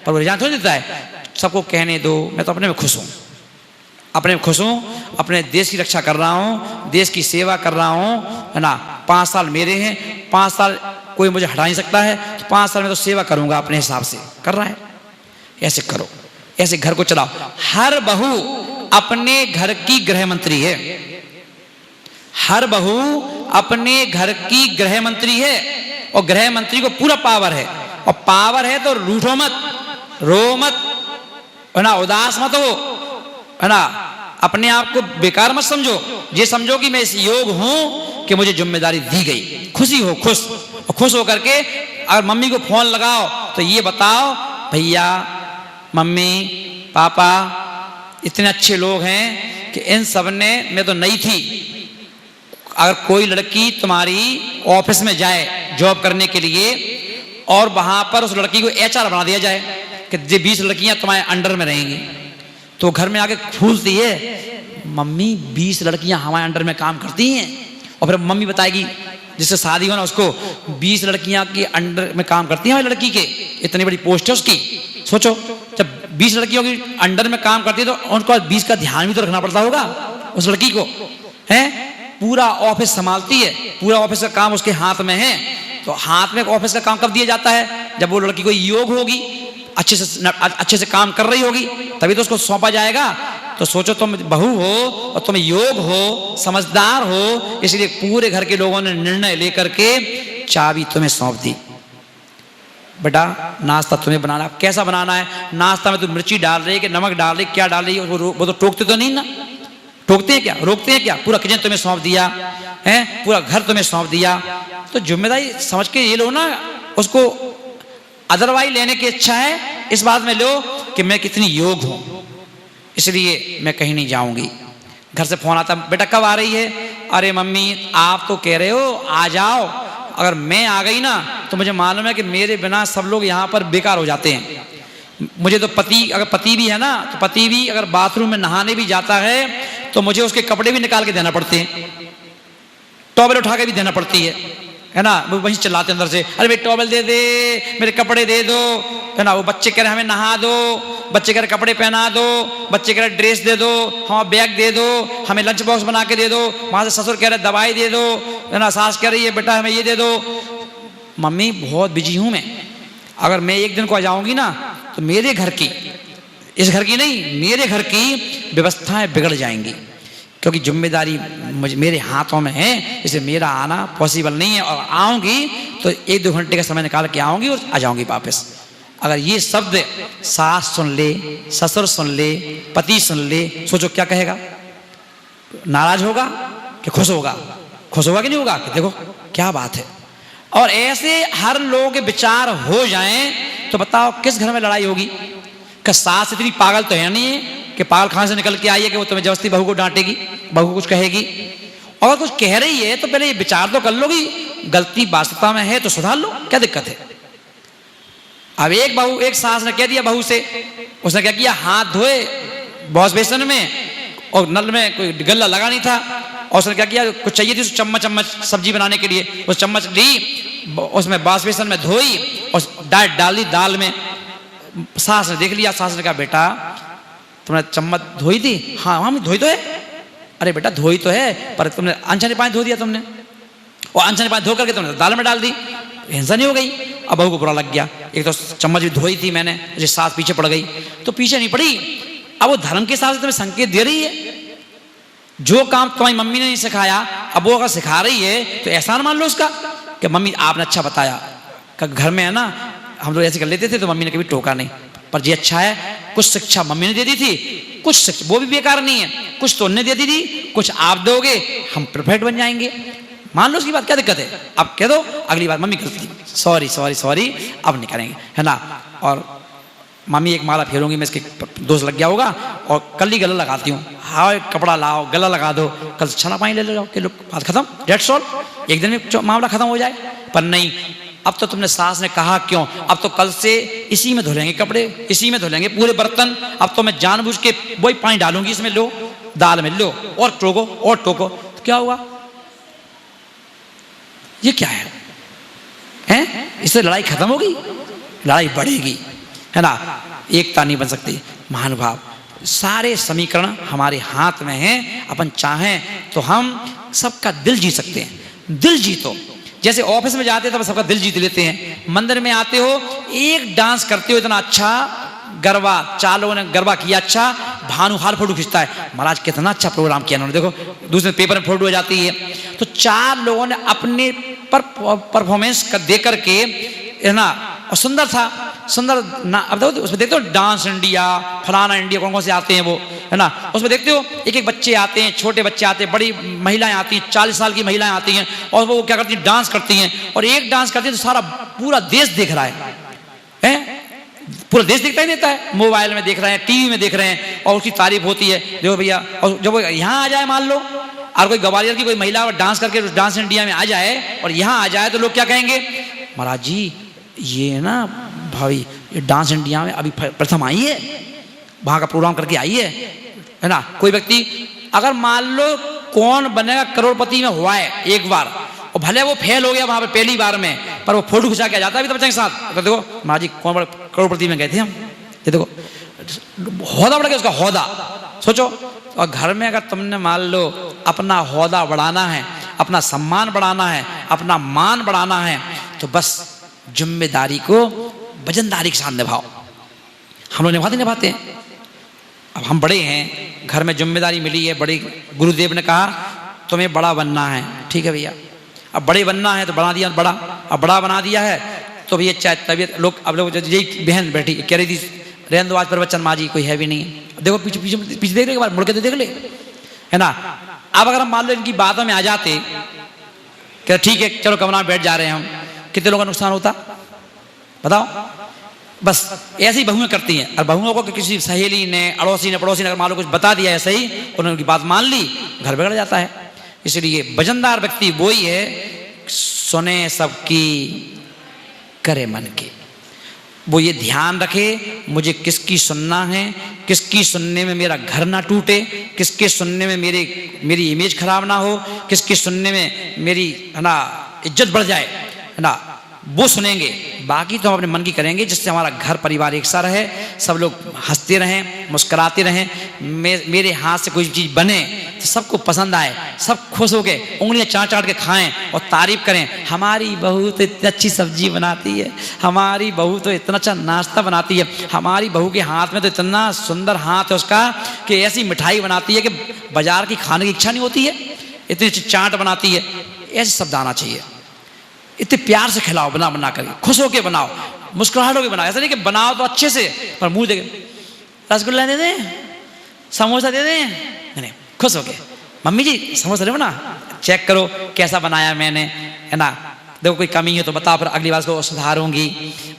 पर वो रिजाइन थोड़ी देता है। सबको कहने दो, मैं तो अपने में खुश हूं, अपने में खुश हूं, अपने देश की रक्षा कर रहा हूं, देश की सेवा कर रहा हूं, है ना। 5 साल मेरे हैं, 5 साल कोई मुझे हटा नहीं सकता है, तो 5 साल में तो सेवा करूंगा अपने हिसाब से, कर रहा है। ऐसे करो, ऐसे घर को चलाओ। हर बहू अपने घर की गृह मंत्री है, हर बहू अपने घर की गृह मंत्री है, और गृह मंत्री को पूरा पावर है, और पावर है तो रूठो मत, रो मत, है ना, उदास मत हो, है ना, अपने आप को बेकार मत समझो, ये समझो कि मैं इस योग हूं कि मुझे जिम्मेदारी दी गई। खुशी हो, खुश, और खुश होकर के अगर मम्मी को फोन लगाओ तो ये बताओ भैया मम्मी पापा इतने अच्छे लोग हैं कि इन सब ने, मैं तो नहीं थी, अगर कोई लड़की तुम्हारी ऑफिस में जाए जॉब करने के लिए और वहां पर उस लड़की को HR बना दिया जाए कि ये 20 लड़कियां तुम्हारे अंडर में रहेंगी, तो घर में आके फूलती है मम्मी 20 लड़कियां हमारे अंडर में काम करती हैं, और फिर मम्मी बताएगी जिससे शादी हो ना उसको 20 लड़कियां के अंडर में काम करती हैं हमारी लड़की के, इतनी बड़ी पोस्ट है उसकी। सोचो जब 20 लड़कियों की अंडर में काम करती है तो उनको 20 का ध्यान भी तो रखना पड़ता होगा उस लड़की को, है पूरा ऑफिस संभालती है, पूरा ऑफिस का काम उसके हाथ में है, तो हाथ में ऑफिस का काम कब दिया जाता है? जब वो लड़की को योग होगी, अच्छे से काम कर रही होगी, तभी तो उसको सौंपा जाएगा। तो सोचो तुम बहू हो और तुम योग हो, समझदार हो, इसलिए पूरे घर के लोगों ने निर्णय लेकर के चाबी तुम्हें सौंप दी। बेटा नाश्ता तुम्हें बनाना, कैसा बनाना है? नाश्ता में तुम मिर्ची डाल रही है कि नमक डाल रही, क्या डाल रही है? वो तो टोकते तो नहीं ना, टोकते हैं क्या, रोकते हैं क्या? पूरा किचन तुम्हें सौंप दिया है, पूरा घर तुम्हें सौंप दिया। तो जिम्मेदारी समझ के ये लो ना, उसको अदरवाइज लेने की इच्छा है, इस बात में लो कि मैं कितनी योग हूं, इसलिए मैं कहीं नहीं जाऊंगी। घर से फोन आता, बेटा कब आ रही है? अरे मम्मी आप तो कह रहे हो आ जाओ, अगर मैं आ गई ना तो मुझे मालूम है कि मेरे बिना सब लोग यहाँ पर बेकार हो जाते हैं। मुझे तो पति, अगर पति भी है ना, तो पति भी अगर बाथरूम में नहाने भी जाता है तो मुझे उसके कपड़े भी निकाल के देना पड़ते हैं, टॉवल उठा के भी देना पड़ती है ना। वो वहीं चिल्लाते अंदर से, अरे भाई टॉवल दे दे, मेरे कपड़े दे दो, है ना। वो बच्चे कह रहे हमें नहा दो, बच्चे कह रहे कपड़े पहना दो, बच्चे कह रहे ड्रेस दे दो, हमारा बैग दे दो, हमें लंच बॉक्स बना के दे दो, वहाँ से ससुर कह रहे दवाई दे दो, है ना। सास कह रही है बेटा हमें ये दे दो। मम्मी बहुत बिजी हूँ मैं, अगर मैं एक दिन को आ जाऊँगी ना तो मेरे घर की, इस घर की नहीं, मेरे घर की व्यवस्थाएं बिगड़ जाएंगी, क्योंकि जिम्मेदारी मेरे हाथों में है, इसलिए मेरा आना पॉसिबल नहीं है। और आऊँगी तो 1-2 घंटे का समय निकाल के आऊँगी और आ जाऊँगी वापस। अगर ये शब्द सास सुन ले, ससुर सुन ले, पति सुन ले, सोचो क्या कहेगा? नाराज होगा कि खुश होगा? खुश होगा कि नहीं होगा कि देखो क्या बात है। और ऐसे हर लोगों के विचार हो जाएं तो बताओ किस घर में लड़ाई होगी? कि सास इतनी पागल तो है नहीं है कि पागल खाने से निकल के आई है कि वो तुम्हें जबरदस्ती बहू को डांटेगी, बहू को कुछ कहेगी। और कुछ कह रही है तो पहले ये विचार तो कर लोगी, गलती वास्तवता में है तो सुधार लो, क्या दिक्कत है? अब एक सास ने कह दिया बहू से, उसने क्या किया, हाथ धोए वॉश बेसिन में और नल में कोई गल्ला लगा नहीं था, और उसने क्या किया, कुछ चाहिए थी चम्मच सब्जी बनाने के लिए, उस चम्मच ली, उसमें वॉश बेसिन में धोई और डाल दी दाल में। सास ने देख लिया, सास ने कहा बेटा तुमने चम्मच धोई थी? हाँ हाँ धोई तो है। अरे बेटा धोई तो है, पर तुमने अनछाने पानी धो दिया तुमने, और अनछाने पानी धो करके तुमने दाल में डाल दी, हिंसा नहीं हो गई? अब बहू को बुरा लग गया, एक तो चम्मच भी धोई थी मैंने, मुझे सास पीछे पड़ गई। तो पीछे नहीं पड़ी, अब वो धर्म के हिसाब से तुम्हें संकेत दे रही है। जो काम तुम्हारी मम्मी ने नहीं सिखाया, अब वो अगर सिखा रही है तो एहसान मान लो उसका कि मम्मी आपने अच्छा बताया। घर में है ना हम लोग ऐसे कर लेते थे तो मम्मी ने कभी टोका नहीं, पर ये अच्छा है, कुछ शिक्षा मम्मी ने दे दी थी, कुछ शिक्षा वो भी बेकार नहीं है, कुछ तो उन्होंने दे दी थी, कुछ आप दोगे, हम परफेक्ट बन जाएंगे। मान लो उसकी बात, क्या दिक्कत है? अब कह दो अगली बार मम्मी गलती, सॉरी सॉरी सॉरी, अब नहीं करेंगे, है ना। और मम्मी एक माला फेरूंगी मैं, इसके दोस्त लग गया होगा, और कल ही गला लगाती हूँ, हाँ कपड़ा लाओ गला लगा दो, कल छना पानी ले लो कि लोग बात खत्म, डेट्स ऑल, एक दिन में मामला खत्म हो जाए। पर नहीं, अब तो तुमने सास ने कहा क्यों, अब तो कल से इसी में धो लेंगे कपड़े, इसी में धो लेंगे पूरे बर्तन, अब तो मैं जानबूझ के वही पानी डालूंगी इसमें, लो दाल में लो, और टोको और टोको, तो क्या हुआ? ये क्या है? हैं? इससे लड़ाई खत्म होगी? लड़ाई बढ़ेगी, है ना। एकता नहीं बन सकती। महानुभाव, सारे समीकरण हमारे हाथ में हैं, अपन चाहें तो हम सबका दिल जीत सकते हैं। दिल जीतो, जैसे ऑफिस में जाते हैं तो सबका दिल जीत लेते हैं, मंदिर में आते हो एक डांस करते हो इतना अच्छा, गरबा 4 लोगों ने गरबा किया अच्छा, भानु हाल फोटो खींचता है, महाराज कितना अच्छा प्रोग्राम किया उन्होंने, देखो दूसरे पेपर में फोटो हो जाती है। तो 4 लोगों ने अपने परफॉर्मेंस कर दे करके, है ना, और सुंदर था, सुंदर ना। अब देखो उसमें देखते हो डांस इंडिया, फलाना इंडिया, कौन कौन से आते हैं वो, है ना। उसमें देखते हो एक एक बच्चे आते हैं, छोटे बच्चे आते हैं, बड़ी महिलाएं आती हैं, 40 साल की महिलाएं आती हैं, और वो क्या करती हैं, डांस करती हैं, और एक डांस करती है तो सारा पूरा देश देख रहा है, पूरा देश दिखता ही देता है, मोबाइल में देख रहे हैं, टीवी में देख रहे हैं, और उसकी तारीफ होती है, देखो भैया। और जब वो यहाँ आ जाए, मान लो और कोई ग्वालियर की कोई महिला डांस करके डांस इंडिया में आ जाए और यहाँ आ जाए, तो लोग क्या कहेंगे, महाराज जी ये ना भाभी ये डांस इंडिया में अभी प्रथम आई है, वहाँ का प्रोग्राम करके आई है ना। कोई व्यक्ति अगर मान लो कौन बनेगा करोड़पति में हुआ है एक बार, और भले वो फेल हो गया वहाँ पे पहली बार में, पर वो फोटो खिंचा के जाता है अभी तो बच्चे के साथ, तो देखो महाराज जी कौन बड़े करोड़पति में गए थे हम, ये देखो हौदा बढ़ गया उसका हौदा। सोचो, और घर में अगर तुमने मान लो अपना हौदा बढ़ाना है, अपना सम्मान बढ़ाना है, अपना मान बढ़ाना है, तो बस जिम्मेदारी को वजनदारी के साथ निभाओ। हम लोग निभाते हैं। अब हम बड़े हैं, घर में जिम्मेदारी मिली है, बड़े गुरुदेव ने कहा तुम्हें बड़ा बनना है, ठीक है भैया। अब बड़े बनना है तो बना दिया बड़ा, अब बड़ा बना दिया है तो भैया चाहे तबीयत लोग, अब लोग यही बहन बैठी कह रही थी रहने दो आज प्रवचन माँ जी, कोई है भी नहीं है। देखो पीछे पीछे पीछे देख ले, मुड़ के तो देख ले, है ना। अब अगर हम मान लो इनकी बातों में आ जाते कि ठीक है चलो कमरा में बैठ जा रहे हैं हम, कितने लोगों का नुकसान होता बताओ। बस ऐसी बहुएं करती हैं, और बहुओं को किसी सहेली ने, अड़ोसी ने, पड़ोसी ने अगर मान लो कुछ बता दिया ऐसे ही, उन्होंने उनकी बात मान ली, घर बिगड़ जाता है। इसलिए वजनदार व्यक्ति वो ही है सुने सबकी करे मन की। वो ये ध्यान रखे मुझे किसकी सुनना है, किसकी सुनने में मेरा घर ना टूटे, किसके सुनने में मेरी इमेज खराब ना हो, किसके सुनने में मेरी है ना इज्जत बढ़ जाए, है ना, वो सुनेंगे। बाकी तो हम अपने मन की करेंगे जिससे हमारा घर परिवार एक सा रहे, सब लोग हंसते रहें, मुस्कुराते रहें। मेरे हाथ से कोई चीज़ बने तो सबको पसंद आए, सब खुश हो गए, उंगलियां चाट चाट के खाएं और तारीफ करें, हमारी बहू तो इतनी अच्छी सब्जी बनाती है, हमारी बहू तो इतना अच्छा नाश्ता बनाती है, हमारी बहू के हाथ में तो इतना सुंदर हाथ है उसका कि ऐसी मिठाई बनाती है कि बाजार की खाने की इच्छा नहीं होती है, इतनी अच्छी चाट बनाती है। ऐसे शब्द आना चाहिए। इतने प्यार से खिलाओ, बना करके खुश होके बनाओ, मुस्कुराहट होके बनाओ। ऐसा नहीं कि बनाओ तो अच्छे से पर मुंह देखे रसगुल्ला दे दें, समोसा दे दें, नहीं, खुश होके मम्मी जी समोसा दे ना, चेक करो कैसा बनाया मैंने, है ना, देखो कोई कमी है तो बताओ, फिर अगली बार को सुधारूंगी।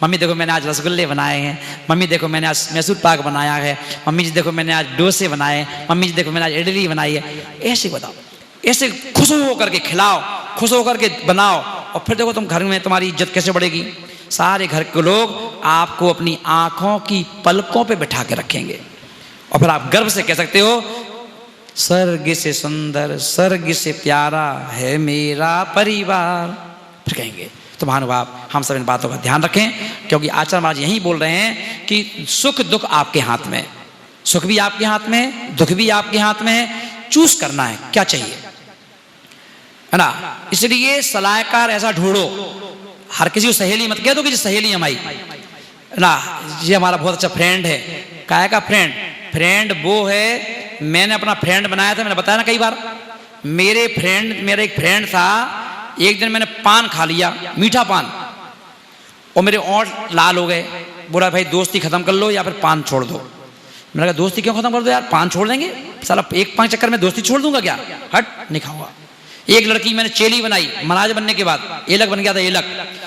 मम्मी देखो मैंने आज रसगुल्ले बनाए हैं, मम्मी देखो मैंने आज मैसूर पाक बनाया है, मम्मी जी देखो मैंने आज डोसे बनाए, मम्मी जी देखो मैंने आज इडली बनाई है। ऐसे बताओ, ऐसे खुश होकर के खिलाओ, खुश होकर के बनाओ, और फिर देखो तुम घर में तुम्हारी इज्जत कैसे बढ़ेगी। सारे घर के लोग आपको अपनी आंखों की पलकों पे बिठा के रखेंगे, और फिर आप गर्व से कह सकते हो स्वर्ग से सुंदर, स्वर्ग से प्यारा है मेरा परिवार। फिर कहेंगे। तो महानुभाव हम सब इन बातों का ध्यान रखें, क्योंकि आचार्य महाराज यही बोल रहे हैं कि सुख दुख आपके हाथ में, सुख भी आपके हाथ में है, दुख भी आपके हाथ में है, चूज करना है क्या चाहिए, है ना। इसलिए सलाहकार ऐसा ढूंढो, हर किसी को सहेली मत कह दो कि सहेली हमारी, है ना, ये हमारा बहुत अच्छा फ्रेंड है। काहे का फ्रेंड? फ्रेंड वो है, मैंने अपना फ्रेंड बनाया था, मैंने बताया ना कई बार, मेरा एक फ्रेंड था, एक दिन मैंने पान खा लिया, मीठा पान, और मेरे ओंठ लाल हो गए। बोला भाई दोस्ती खत्म कर लो या फिर पान छोड़ दो। मैंने कहा दोस्ती क्यों खत्म कर दो यार, पान छोड़ देंगे, साला एक पान चक्कर में दोस्ती छोड़ दूंगा क्या, हट नहीं खाऊंगा। एक लड़की मैंने चेली बनाई, महाराज बनने के बाद एलक बन गया था, एलक।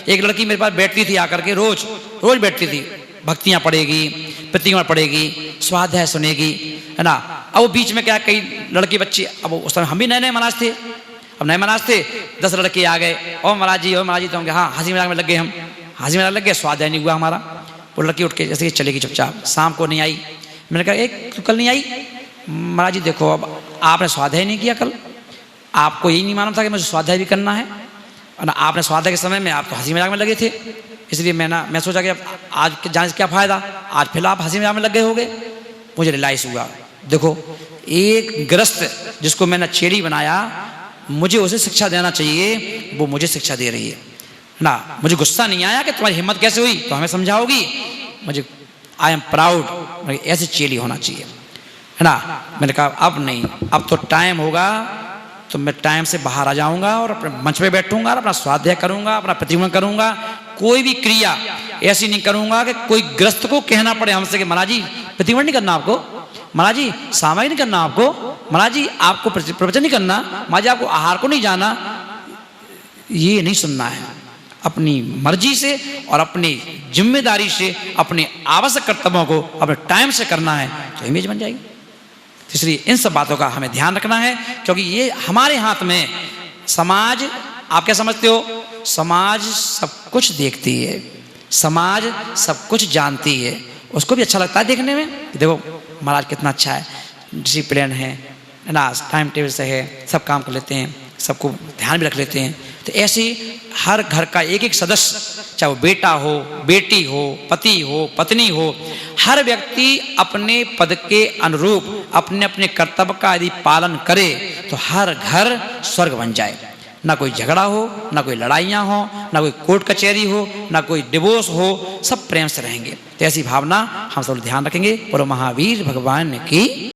एक लड़की मेरे पास बैठती थी आकर के, रोज बैठती थी, भक्तियां पढ़ेगी, प्रतिमा पढ़ेगी, स्वाध्याय सुनेगी, है ना। अब वो बीच में क्या कई लड़के बच्चे, अब उस समय हम भी नए नए महाराज थे, अब नए महाराज थे, 10 लड़के आ गए, ओ महाराज जी तो हम हाँ हंसी मजाक में लग गए, हम हंसी मजाक लग गए, स्वाध्याय नहीं हुआ हमारा। वो लड़की उठ के जैसे कि चलेगी चुपचाप, शाम को नहीं आई। मैंने कहा एक तू कल नहीं आई? महाराज जी देखो अब आपने स्वाध्याय नहीं किया कल, आपको यही नहीं मालूम था कि मुझे स्वाध्याय भी करना है ना, आपने स्वाध्याय के समय में आप तो हंसी मजाक में लगे थे, इसलिए मैं सोचा कि अब आज जाने से क्या फ़ायदा, आज फिर आप हंसी मजाक में लग गए होगे। मुझे रियलाइज़ हुआ, देखो एक गृहस्थ जिसको मैंने चेली बनाया, मुझे उसे शिक्षा देना चाहिए, वो मुझे शिक्षा दे रही है ना। मुझे गुस्सा नहीं आया कि तुम्हारी हिम्मत कैसे हुई, तो हमें समझाओगी, मुझे आई एम प्राउड, ऐसे चेली होना चाहिए, है ना। मैंने कहा अब नहीं, अब तो टाइम होगा तो मैं टाइम से बाहर आ जाऊंगा और अपने मंच पे बैठूंगा और अपना स्वाध्याय करूंगा, अपना प्रतिमा करूंगा। कोई भी क्रिया ऐसी नहीं करूंगा कि कोई ग्रस्त को कहना पड़े हमसे कि महाराज जी प्रतिमा नहीं करना आपको, महाराज जी सामायिक नहीं करना आपको, महाराज जी आपको प्रवचन नहीं करना, महाराज जी आपको आहार को नहीं जाना। ये नहीं सुनना है। अपनी मर्जी से और अपनी जिम्मेदारी से अपने आवश्यक कर्तव्यों को अपने टाइम से करना है तो इमेज बन जाएगी। इसलिए इन सब बातों का हमें ध्यान रखना है, क्योंकि ये हमारे हाथ में। समाज, आप क्या समझते हो? समाज सब कुछ देखती है, समाज सब कुछ जानती है, उसको भी अच्छा लगता है देखने में। देखो महाराज कितना अच्छा है, डिसिप्लिन है ना, टाइम टेबल से है, सब काम कर लेते हैं, सबको ध्यान भी रख लेते हैं। तो ऐसे हर घर का एक एक सदस्य, चाहे वो बेटा हो, बेटी हो, पति हो, पत्नी हो, हर व्यक्ति अपने पद के अनुरूप अपने अपने कर्तव्य का यदि पालन करे तो हर घर स्वर्ग बन जाए। ना कोई झगड़ा हो, ना कोई लड़ाइयाँ हो, ना कोई कोर्ट कचहरी हो, ना कोई डिवोर्स हो, सब प्रेम से रहेंगे। तो ऐसी भावना हम सब ध्यान रखेंगे। और महावीर भगवान की